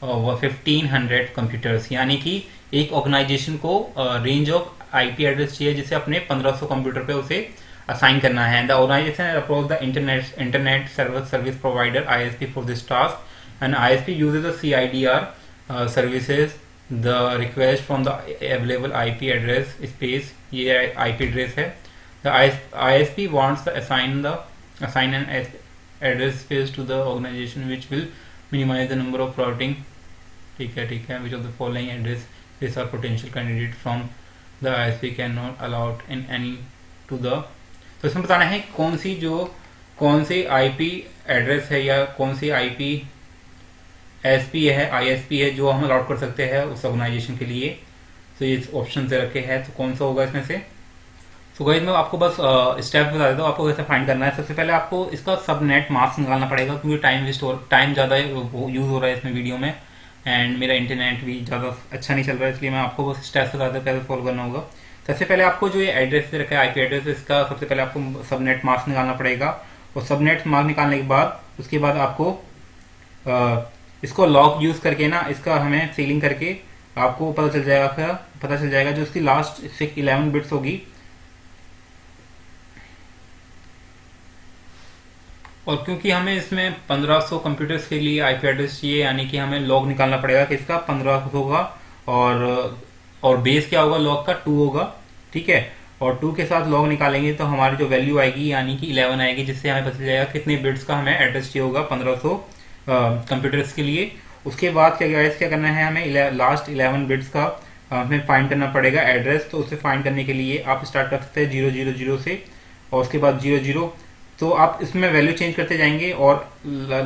1500 computers, यानी कि एक ऑर्गेनाइजेशन को रेंज ऑफ आईपी एड्रेस चाहिए जिसे अपने 1500 कंप्यूटर पे उसे असाइन करना है। The organization approach the internet service provider ISP for this task and ISP uses the CIDR services the request from the available IP address space, ये IP address है। The ISP wants to assign an address space to the organization which will minimize the number of routing, ठीक है which of the following address space are potential candidate from the ISP cannot allowed in any to the, तो इसमें बताना है कौन सी IP address है या कौन सी आईपी एसपी है आईएसपी है जो हम अलाउड कर सकते हैं उस ऑर्गेनाइजेशन के लिए। तो ये ऑप्शन दे रखे हैं, तो कौन सा होगा इसमें से। तो गाइस मैं आपको बस स्टेप बता देता हूँ आपको कैसे फाइंड करना है। सबसे पहले आपको इसका सबनेट मास्क निकालना पड़ेगा, क्योंकि टाइम ज़्यादा यूज़ हो रहा है इसमें वीडियो में, एंड मेरा इंटरनेट भी ज़्यादा अच्छा नहीं चल रहा है, इसलिए मैं आपको बस स्टेप्स बता देता हूँ कैसे फॉलो करना होगा। सबसे पहले आपको जो ये एड्रेस दे रखा है आईपी एड्रेस, इसका सबसे पहले आपको सबनेट मास्क निकालना पड़ेगा, और सबनेट मास्क निकालने के बाद उसके बाद आपको इसको लॉक यूज़ करके ना इसका हमें सीलिंग करके आपको पता चल जाएगा जो इसकी लास्ट 11 बिट्स होगी, और क्योंकि हमें इसमें 1500 कंप्यूटर्स के लिए आईपी एड्रेस चाहिए, यानी कि हमें लॉग निकालना पड़ेगा कि इसका 1500 होगा, और बेस क्या होगा लॉग का 2 होगा, ठीक है। और 2 के साथ लॉग निकालेंगे तो हमारी जो वैल्यू आएगी यानी कि 11 आएगी, जिससे हमें पता चल जाएगा कितने बिट्स का हमें एड्रेस चाहिए होगा 1500 कंप्यूटर्स के लिए। उसके बाद क्या करना है, हमें लास्ट 11 बिट्स का हमें फाइंड करना पड़ेगा एड्रेस। तो उसे फाइंड करने के लिए आप स्टार्ट कर सकते हैं 000 से, और उसके बाद 00, तो आप इसमें वैल्यू चेंज करते जाएंगे, और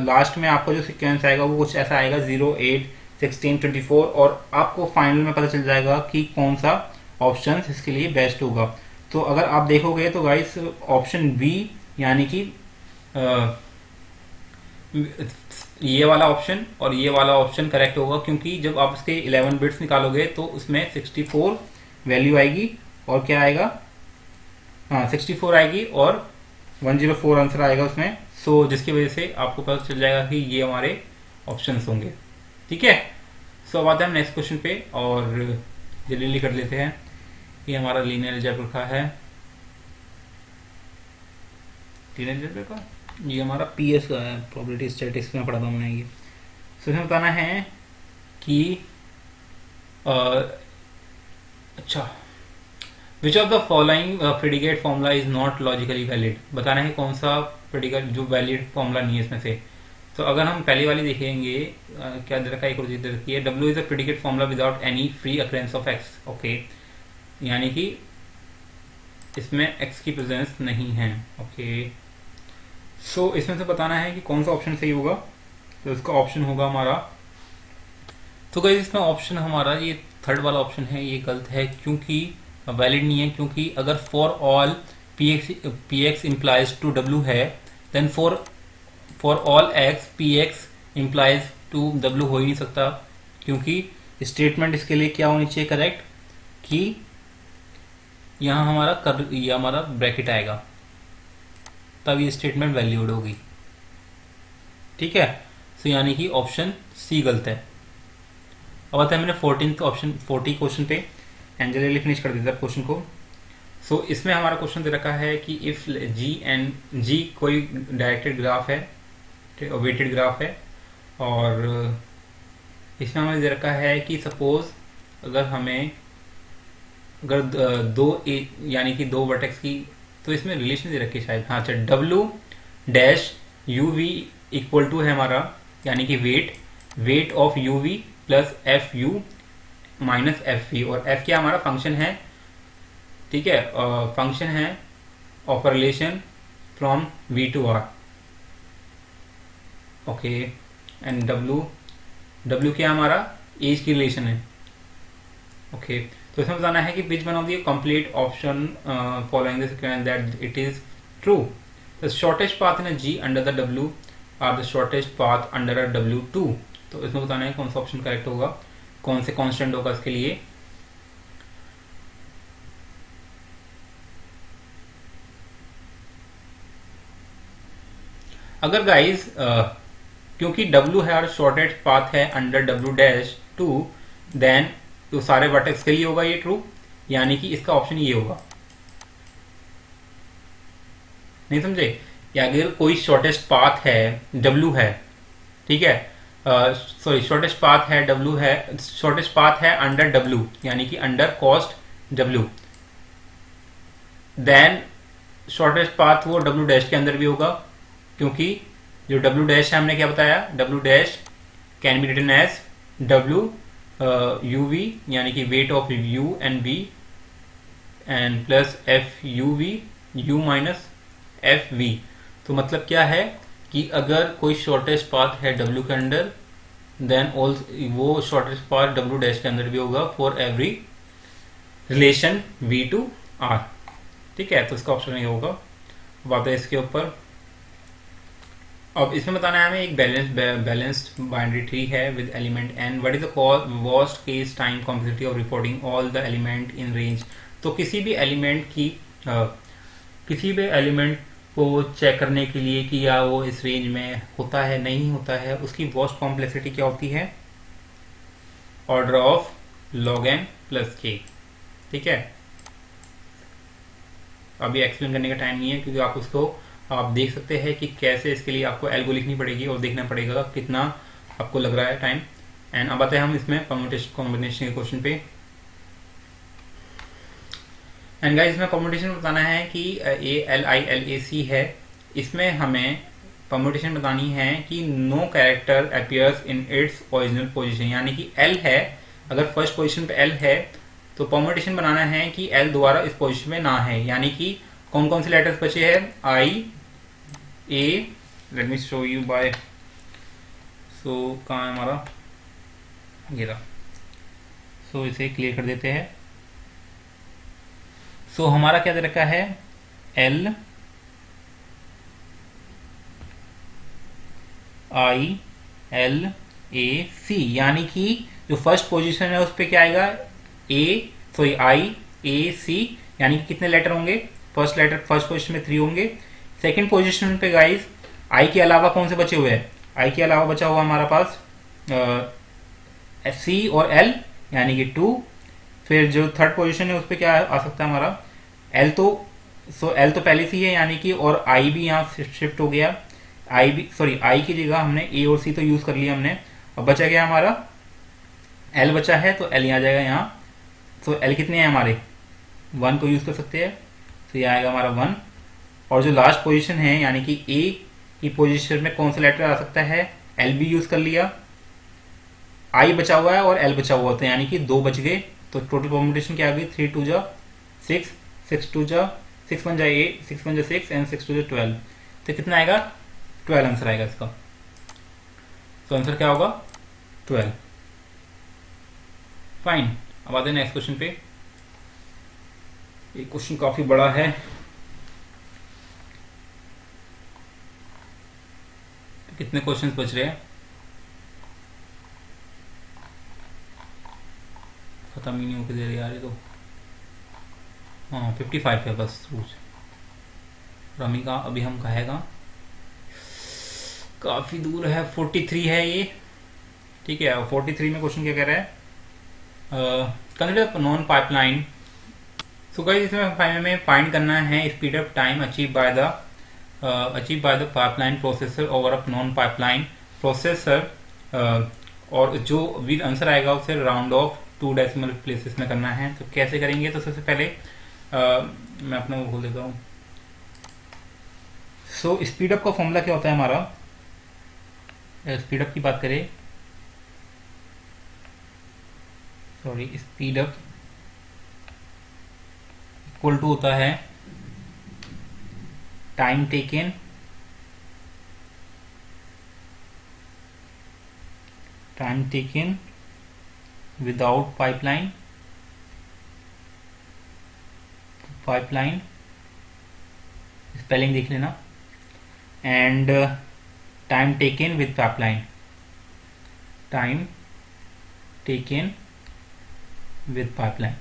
लास्ट में आपका जो सीक्वेंस आएगा वो कुछ ऐसा आएगा 0, 8, 16, 24, और आपको फाइनल में पता चल जाएगा कि कौन सा ऑप्शन इसके लिए बेस्ट होगा। तो अगर आप देखोगे तो गाइस ऑप्शन बी यानी कि ये वाला ऑप्शन और ये वाला ऑप्शन करेक्ट होगा, क्योंकि जब आप इसके 11 बिट्स निकालोगे तो उसमें 64 वैल्यू आएगी, और क्या आएगा, 64 आएगी और 104 आंसर आएगा उसमें। सो जिसकी वजह से आपको पता चल जाएगा कि ये हमारे ऑप्शंस होंगे, ठीक है। सो अब आते हैं नेक्स्ट क्वेश्चन पे, और जल्दी कर लेते हैं। ये हमारा लीनियर अलजेब्रा का है, लीनियर अलजेब्रा का ये हमारा पीएस का है, प्रोबेबिलिटी स्टैटिस्टिक्स में पढ़ा था हमने ये। सो इसमें बताना है कि अच्छा, विच of the following predicate formula is not logically valid, बताना है कौन सा प्रेडिकेट जो वैलिड फॉर्मूला नहीं है इसमें से। तो अगर हम पहली वाली देखेंगे, क्या दे रखा है, एक और चीज दे रखी है, W is a predicate formula without any free occurrence of X, okay, यानी कि इसमें X की प्रेजेंस नहीं है, ओके। सो इसमें से बताना है कि कौन सा ऑप्शन सही होगा। तो इसका ऑप्शन होगा हमारा, तो गाइस इसमें ऑप्शन हमारा ये थर्ड वाला ऑप्शन है, ये गलत है, क्योंकि वैलिड नहीं है, क्योंकि अगर for all px implies to W है, then for all x px implies to W हो ही नहीं सकता, क्योंकि स्टेटमेंट इसके लिए क्या होनी चाहिए करेक्ट, कि यहाँ हमारा ब्रैकेट आएगा, तब ये स्टेटमेंट वैलिड होगी, ठीक है। सो यानी कि ऑप्शन सी गलत है। अब आता है मैंने 40 क्वेश्चन पे, एंड जल्दी फिनिश कर देता है क्वेश्चन को। सो इसमें हमारा क्वेश्चन दे रखा है कि इफ जी कोई डायरेक्टेड ग्राफ है, वेटेड ग्राफ है, और इसमें हमें दे रखा है कि सपोज अगर यानी कि दो वर्टेक्स की, तो इसमें रिलेशन दे रखी है शायद, हाँ अच्छा, W-UV इक्वल टू है हमारा, यानी कि weight of UV plus FU minus FV, और F क्या हमारा फंक्शन है, ठीक है, फंक्शन है of relation from V to R, okay, and W, W क्या हमारा एज की रिलेशन है। ओके, तो इसमें बताना है कि which one of the complete option following this that it is true. The shortest path in a G under the W are the shortest path under a W two. तो इसमें बताना है कौन सा ऑप्शन करेक्ट होगा, कौन से constant होगा इसके लिए। अगर गाइस क्योंकि W है और शॉर्टेस्ट पाथ है under W dash two, then तो सारे वर्टेक्स के लिए होगा ये ट्रू, यानी कि इसका ऑप्शन ये होगा। नहीं समझे? या अगर कोई शॉर्टेस्ट पाथ है W है, ठीक है, सॉरी शॉर्टेस्ट पाथ है W है, शॉर्टेस्ट पाथ है अंडर W यानी कि under cost W, then shortest path वो W डैश के अंदर भी होगा, क्योंकि जो W डैश है हमने क्या बताया, W dash can be written as W U V यानी कि weight of U and V and plus F U V U minus F V. तो मतलब क्या है कि अगर कोई शॉर्टेस्ट पाथ है W के अंदर, देन ऑल वो शॉर्टेस्ट पाथ W डैश के अंदर भी होगा for every relation V to R। ठीक है, तो इसका ऑप्शन ये होगा। बात है इसके ऊपर। अब इसमें बताना है हमें एक बैलेंस्ड बाइनरी ट्री है with element n, what is the worst case time complexity of reporting all the element in range. तो किसी भी एलिमेंट को चेक करने के लिए कि या वो इस रेंज में होता है नहीं होता है, उसकी वर्स्ट कॉम्प्लेक्सिटी क्या होती है, order of log n plus k। ठीक है, अभी एक्सप्लेन करने का टाइम नहीं है, क्योंकि आप उसको आप देख सकते हैं कि कैसे इसके लिए आपको एल्गो लिखनी पड़ेगी और देखना पड़ेगा कितना आपको लग रहा है टाइम। एंड अब आते हैं हम इसमें परम्यूटेशन कॉम्बिनेशन के क्वेश्चन पे। एंड गाइस इसमें परम्यूटेशन बताना है कि ALILAC है, इसमें हमें परम्यूटेशन बतानी है कि no character appears in its original position, यानी कि L है, अगर फर्स्ट पोजीशन पे L है तो परम्यूटेशन बनाना है कि L दोबारा इस पोजीशन में ना है, यानी कि कौन कौन से लेटर्स बचे हैं, I A, let me show you by, so कहाँ है हमारा, ये रहा। सो इसे क्लियर कर देते हैं। सो हमारा क्या दे रखा है, L I L A C, यानी कि जो फर्स्ट पोजीशन है उस पर क्या आएगा, I A C, यानी कि कितने लेटर होंगे, फर्स्ट पोजीशन में 3 होंगे। सेकंड पोजीशन पे गाइस आई के अलावा कौन से बचे हुए हैं, आई के अलावा बचा हुआ हमारे पास C और L यानी कि 2। फिर जो थर्ड पोजीशन है उस पर क्या आ सकता है हमारा L, तो L तो पहले से ही है, यानी कि और I भी यहाँ शिफ्ट हो गया, आई की जगह हमने A और C तो यूज कर लिया हमने। अब बचा गया हमारा L बचा है, तो L यहाँ जाएगा यहाँ। तो L कितने हैं हमारे, 1 को यूज कर सकते हैं, तो ये आएगा हमारा 1। और जो लास्ट पोजीशन है यानी कि A की पोजीशन में कौन सा लेटर आ सकता है, L भी यूज कर लिया, I बचा हुआ है और L बचा हुआ होता है, यानी कि 2 बच गए। तो टोटल परम्यूटेशन क्या आ गई, 3 2 जा 6, 6 2 जा 6 1 जा 8, 6 1 जा 6 एंड 6 2 जा 12। तो कितना आएगा, 12 आंसर आएगा इसका। तो आंसर क्या होगा, 12। फाइन, अब आते हैं नेक्स्ट क्वेश्चन पे। ये क्वेश्चन काफी बड़ा है, कितने क्वेश्चंस बच रहे हैं, खत्म ही नहीं होकर दे रहे यार ये तो। हाँ 55 है बस रूज। रमी का अभी हम कहेगा काफी दूर है, 43 है ये। ठीक है, 43 में क्वेश्चन क्या कह रहा है, consider non pipeline. So guys इसमें हमें फाइंड करना है speed of time achieve by the pipeline processor over a non pipeline processor, और जो भी आंसर आएगा उसे राउंड ऑफ 2 डेसिमल प्लेसेस में करना है। तो कैसे करेंगे, तो सबसे पहले मैं अपना वो खोल देता हूँ। सो स्पीड अप का फॉर्मूला क्या होता है हमारा, स्पीड अप की बात करें, sorry speed up equal to होता है time taken time taken without pipeline spelling देख लेना, and time taken with pipeline, time taken with pipeline,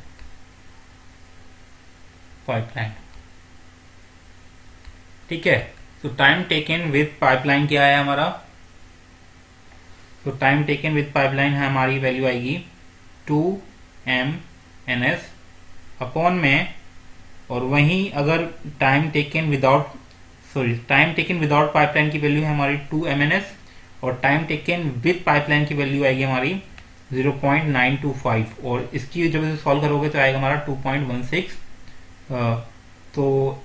ठीक है। तो टाइम टेकन विद पाइपलाइन क्या है हमारा, तो टाइम टेकन विद पाइपलाइन है हमारी वैल्यू आएगी 2mns अपॉन में, और वहीं अगर टाइम टेकन विदाउट पाइपलाइन की वैल्यू है हमारी 2mns, और टाइम टेकन विद पाइपलाइन की वैल्यू आएगी हमारी 0.925, और इसकी जब इसे सॉल्व करोगे तो आएगा हमारा 2.16, तो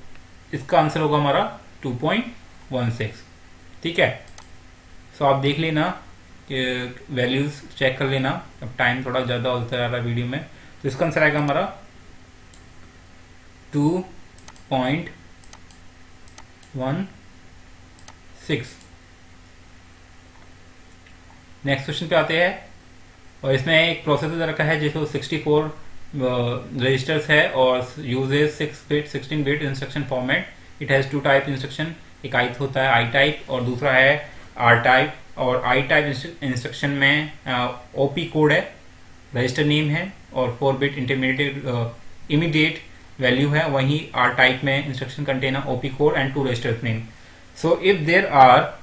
इसका आंसर होगा हमारा 2.16, ठीक है। सो आप देख लेना, वैल्यूज चेक कर लेना, अब टाइम थोड़ा ज़्यादा होता जा रहा है वीडियो में, तो इसका आंसर आएगा हमारा 2.16। नेक्स्ट क्वेश्चन पे आते हैं, और इसमें एक प्रोसेसर रखा है जिसको 64 रजिस्टर्स है और uses 16 bit instruction format. It has 2 type instruction, एक आई होता है आई टाइप और दूसरा है आर टाइप, और आई टाइप इंस्ट्रक्शन में ओपी कोड है, रजिस्टर नेम है और 4 बिट इमीडिएट वैल्यू है, वहीं आर टाइप में instruction contain opcode and 2 registers name. So if there are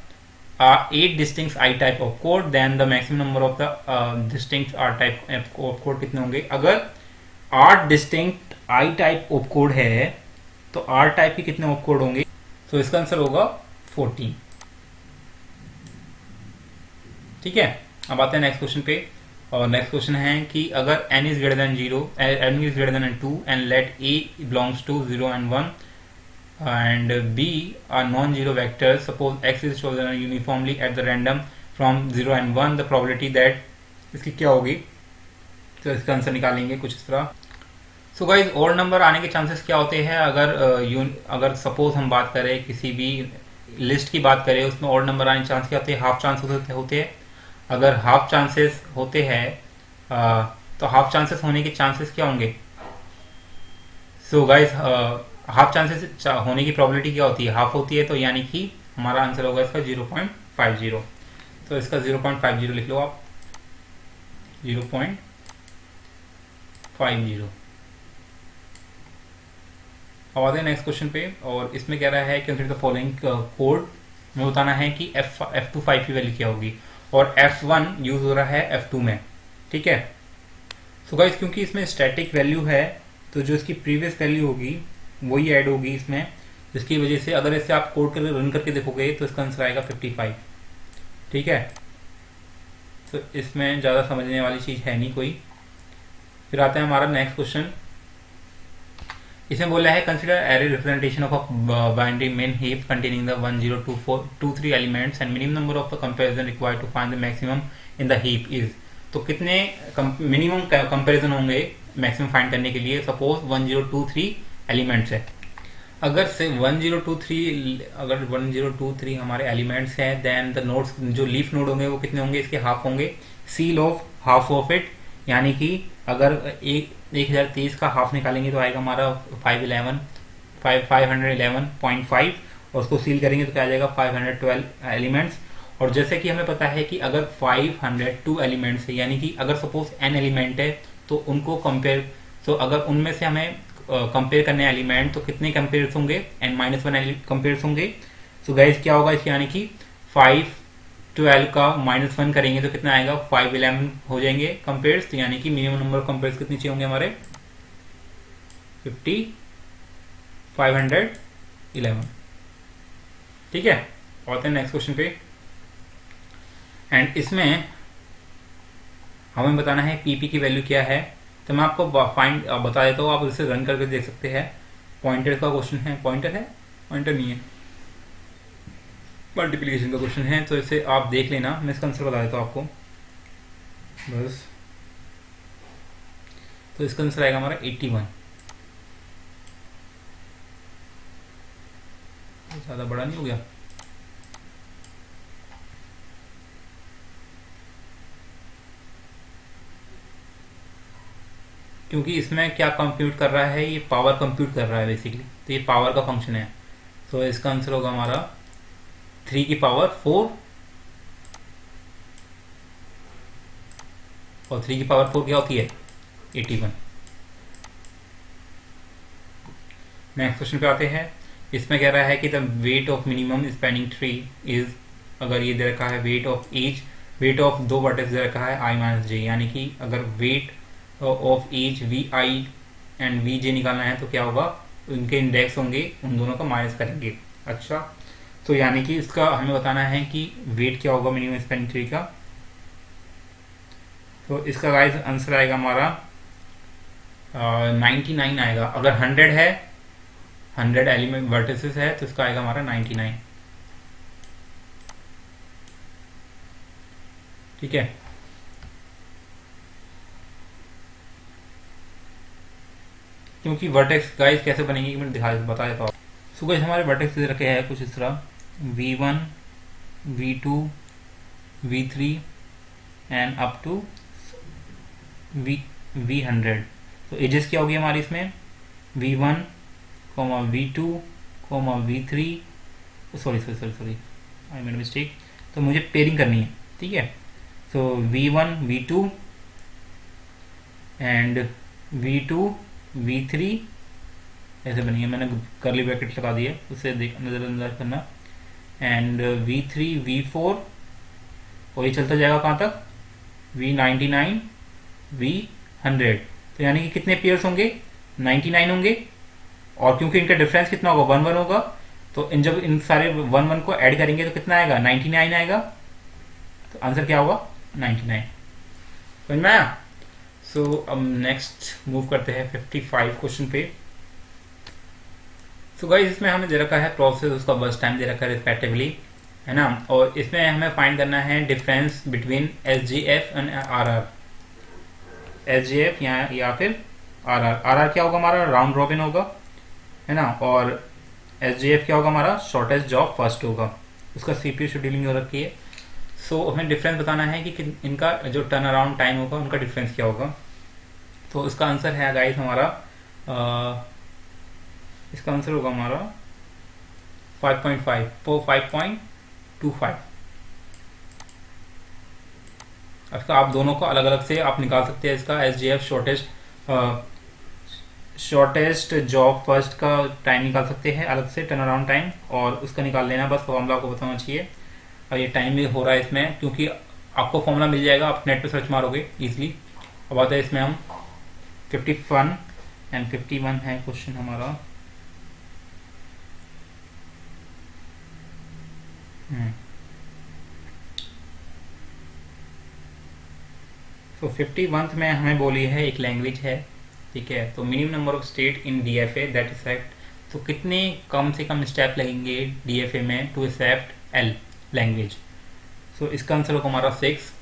8 distinct I type of code, then the maximum number of the distinct R type of code कितने होंगे। अगर 8 distinct I type of code है तो R type के कितने of code होंगे, तो इसका आंसर होगा 14, ठीक है। अब आते हैं नेक्स्ट क्वेश्चन पे, और नेक्स्ट क्वेश्चन है कि अगर n is greater than 0, n is greater than 2 and let a belongs to 0 and 1 and b are non-zero vectors, suppose x is chosen uniformly at the random from 0 and 1, the probability that, इसकी क्या होगी, तो इसका answer निकालेंगे कुछ इस तरह। So guys odd number आने के चांसेस क्या होते हैं, अगर सपोज हम बात करें किसी भी लिस्ट की बात करें, उसमें ऑड नंबर आने के चांस क्या होते हैं, हाफ चांस होते हैं। अगर हाफ चांसेस होते हैं तो हाफ चांसेस होने के चांसेस क्या होंगे। सो गाइज हाफ चांसेस होने की प्रोबेबिलिटी क्या होती है, हाफ होती है, तो यानी कि हमारा आंसर होगा इसका 0.50। तो इसका 0.50 लिख लो आप, 0.50। अब आते हैं नेक्स्ट क्वेश्चन पे, और इसमें कह रहा है कि द फॉलोइंग कोड में बताना है कि F25 की वैल्यू क्या होगी, और F1 यूज हो रहा है F2 में, ठीक है। सो गाइस क्योंकि इसमें स्टैटिक वैल्यू है, तो जो इसकी प्रीवियस वैल्यू होगी वही ऐड होगी इसमें, जिसकी वजह से अगर इसे आप कोड करके रन करके देखोगे तो इसका आंसर आएगा 55, ठीक है। तो इसमें ज़्यादा समझने वाली चीज़ है नहीं कोई। फिर आता है हमारा नेक्स्ट क्वेश्चन, इसमें बोला है consider array representation of a binary min heap containing the 102423 elements and minimum number of the comparison required to find the maximum in the heap is. तो कितने मिनिमम कंपैरिजन होंगे मैक्सिमम फाइंड करने के लिए। Suppose 1023 elements है, अगर से 1023 हमारे एलिमेंट्स हैं, देन द नोड्स जो लीफ नोड होंगे वो कितने होंगे, इसके हाफ होंगे, seal of half of it, यानी कि अगर 1023 का हाफ निकालेंगे तो आएगा हमारा 511.5 और उसको सील करेंगे तो क्या आ जाएगा 512 एलिमेंट्स। और जैसे कि हमें पता है कि अगर 502 एलिमेंट्स है, यानी कि अगर सपोज n एलिमेंट है तो उनको कंपेयर, तो अगर उनमें से हमें कंपेयर करने एलिमेंट तो कितने कंपेयर होंगे, n-1 कंपेयर होंगे। सो गाइस क्या होगा इसकी, यानी कि 512 का -1 करेंगे तो कितना आएगा 511 हो जाएंगे कंपेयर्स, तो यानी कि मिनिमम नंबर ऑफ कंपेयर्स कितने चाहिए होंगे हमारे 511, ठीक है। और नेक्स्ट क्वेश्चन पे, एंड इसमें हमें बताना है पीपी की वैल्यू क्या है। तो मैं आपको बता देता हूँ, आप इसे रन करके देख सकते हैं। पॉइंटर का क्वेश्चन है, पॉइंटर नहीं है, मल्टीप्लिकेशन का क्वेश्चन है, तो इसे आप देख लेना, मैं इसका आंसर बता देता हूँ आपको बस। तो इसका आंसर आएगा हमारा 81। ज़्यादा बड़ा नहीं हो गया, क्योंकि इसमें क्या कंप्यूट कर रहा है, ये पावर कंप्यूट कर रहा है बेसिकली, तो ये पावर का फंक्शन है। तो इसका आंसर होगा हमारा 3 की पावर 4, और 3 की पावर 4 क्या होती है 81। नेक्स्ट क्वेश्चन पे आते हैं। इसमें कह रहा है कि the weight of minimum spanning tree is, अगर ये दे रखा है weight of each, weight of दो वर्टेक्स दे रखा है i - j, यानी कि अगर weight of each V I and V J निकालना है तो क्या होगा, उनके इंडेक्स होंगे, उन दोनों का माइनस करेंगे। अच्छा, तो यानी कि इसका हमें बताना है कि वेट क्या होगा मिनिमम स्पैनिंग ट्री का। तो इसका गाइस आंसर आएगा हमारा 99 आएगा। अगर 100 है, 100 एलिमेंट वर्टिसेस है, तो इसका आएगा हमारा 99। ठीक है, क्योंकि वर्टेक्स गाइस कैसे बनेंगे मैं बता देता हूँ। सो गाइस हमारे वर्टेक्स रखे हैं कुछ इस तरह V1, V2, V3 and up to V100। तो एजेस क्या होगी हमारी इसमें V1, V2, V3, sorry I made mistake. तो मुझे पेयरिंग करनी है, ठीक है। तो V1, V2 and V2, V3 ऐसे बनी है, मैंने करली ब्रैकेट लगा दिए, उससे नजरअंदाज करना। एंड V3, V4, और ये चलता जाएगा कहाँ तक V99, V100। तो यानी कि कितने पेयर्स होंगे 99 होंगे, और क्योंकि इनका डिफरेंस कितना होगा 1 1 होगा, तो इन जब इन सारे 1 1 को ऐड करेंगे तो कितना आएगा 99 आएगा। तो आंसर क्या होगा 99। समझ में आया। सो अब नेक्स्ट मूव करते हैं 55 क्वेश्चन पे। सो गाइस इसमें हमें दे रखा है प्रोसेस, उसका बस टाइम दे रखा है रिस्पेक्टिवली, है ना। और इसमें हमें फाइंड करना है difference between SGF and RR। SGF या फिर RR क्या होगा हमारा राउंड रॉबिन होगा, है ना। और SGF क्या होगा हमारा शॉर्टेस्ट जॉब फर्स्ट होगा, उसका CPU शेड्यूलिंग हो रखी है। सो हमें डिफरेंस बताना है कि इनका जो टर्न अराउंड टाइम होगा उनका डिफरेंस क्या होगा। तो इसका आंसर है गाइस हमारा इसका आंसर होगा हमारा 5.25। इसका आप दोनों को अलग अलग से आप निकाल सकते हैं। इसका SGF शॉर्टेस्ट जॉब फर्स्ट का टाइम निकाल सकते हैं अलग से, टर्न अराउंड टाइम, और उसका निकाल लेना, बस फॉर्मूला आपको बताना चाहिए। और ये टाइम भी हो रहा है इसमें, क्योंकि आपको फॉर्मूला मिल जाएगा, आप नेट पे सर्च मारोगे इजीली। अब आता है इसमें हम 51 एंड 51 है क्वेश्चन हमारा। तो 51 में हमें बोली है एक लैंग्वेज है, ठीक है। तो minimum number of state in DFA that accept, तो कितने कम से कम स्टेप लगेंगे DFA में to accept L language. So इसका आंसर होगा हमारा 6।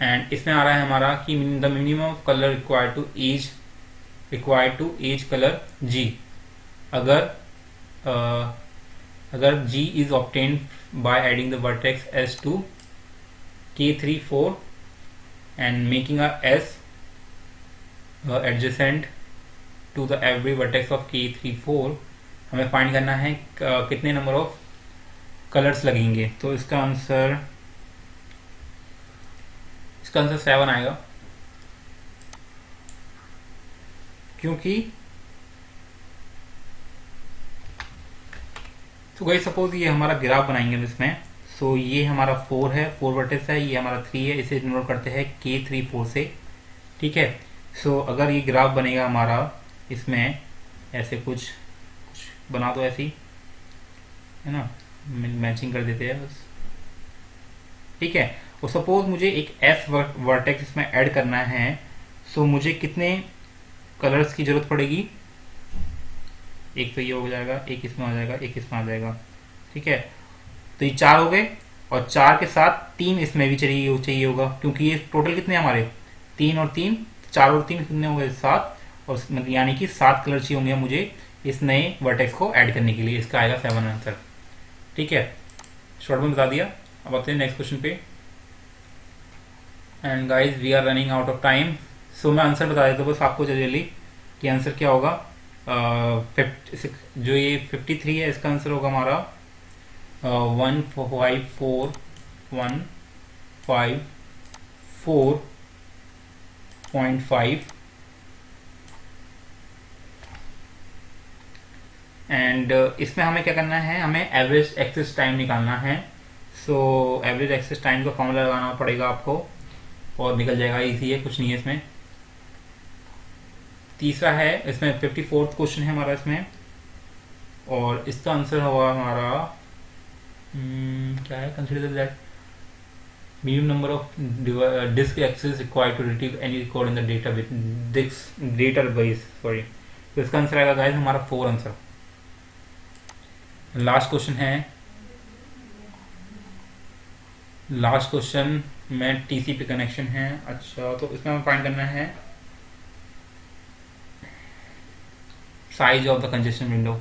एंड इसमें आ रहा है हमारा कि the minimum of color required to edge color G, अगर G is obtained by adding the vertex S to K34 and making a S adjacent to the every vertex of K34, हमें find करना है कितने number of colours लगेंगे। तो इसका answer 7 आएगा, क्योंकि तो गाइस सपोज ये हमारा ग्राफ बनाएंगे इसमें। सो ये हमारा 4 है, 4 वर्टेक्स है, ये हमारा 3 है, इसे डिनोट करते हैं K34 से, ठीक है। सो अगर ये ग्राफ बनेगा हमारा, इसमें ऐसे कुछ बना दो ऐसी, है ना, मैचिंग कर देते हैं बस, ठीक है। और सपोज मुझे एक S वर्टेक्स इसमें ऐड करना है, सो मुझे कितने कलर्स की जरूरत पड़ेगी, एक तो ये हो जाएगा, एक इसमें आ जाएगा, एक इसमें आ जाएगा, ठीक है। तो ये 4 हो गए, और 4 के साथ 3 इसमें भी चाहिए होगा, क्योंकि ये टोटल कितने हमारे 3 और 3, 4 और 3 कितने हो गए 7, और यानी कि 7 कलर चाहिए होंगे मुझे इस नए वर्टेक्स को ऐड करने के लिए। इसका आएगा 7 आंसर, ठीक है। शॉर्ट में बता दिया। अब आते हैं नेक्स्ट क्वेश्चन पे। And guys we are running out of time. So मैं आंसर बता देता हूँ बस आपको जल्दी कि आंसर क्या होगा। जो ये 53 है इसका आंसर होगा हमारा 154.5 एंड इसमें हमें क्या करना है, हमें एवरेज एक्सेस टाइम निकालना है। सो एवरेज एक्सेस टाइम का फॉर्मूला लगाना पड़ेगा आपको और निकल जाएगा, इजी है, कुछ नहीं है इसमें। तीसरा है, इसमें 54th क्वेश्चन है हमारा इसमें, और इसका आंसर होगा हमारा क्या है, consider that minimum number of disk access required to retrieve any record in the database, sorry. तो इसका आंसर आएगा गाइस हमारा 4 आंसर। लास्ट क्वेश्चन में टीसीपी कनेक्शन है। अच्छा, तो इसमें हमें फाइंड करना है size of the congestion window.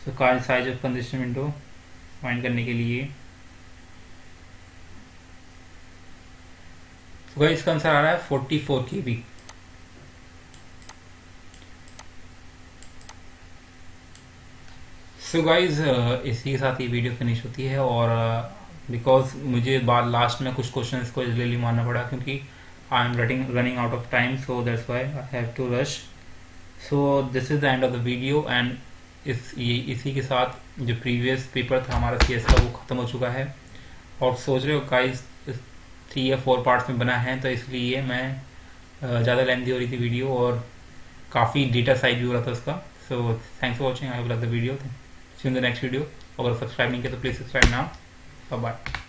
So size of congestion window find करने के लिए तो इसका आंसर आ रहा है 44 KB। सो गाइज इसी के साथ ये वीडियो फिनिश होती है, और बिकॉज मुझे बाद लास्ट में कुछ क्वेश्चन को जल्दी मारना पड़ा क्योंकि I am running out of time, so that's why I have to rush. So this is the end of the video and इसी के साथ जो प्रीवियस पेपर था हमारा CS का वो ख़त्म हो चुका है। और सोच रहे हो गाइज 3 या 4 पार्ट्स में बना है, तो इसलिए मैं ज़्यादा लेंथी हो रही थी वीडियो और काफ़ी डेटा साइज भी हो रहा था उसका। So thanks for watching, I will love the video, see you in the next video. अगर सब्सक्राइब नहीं किया तो please subscribe now. Bye bye.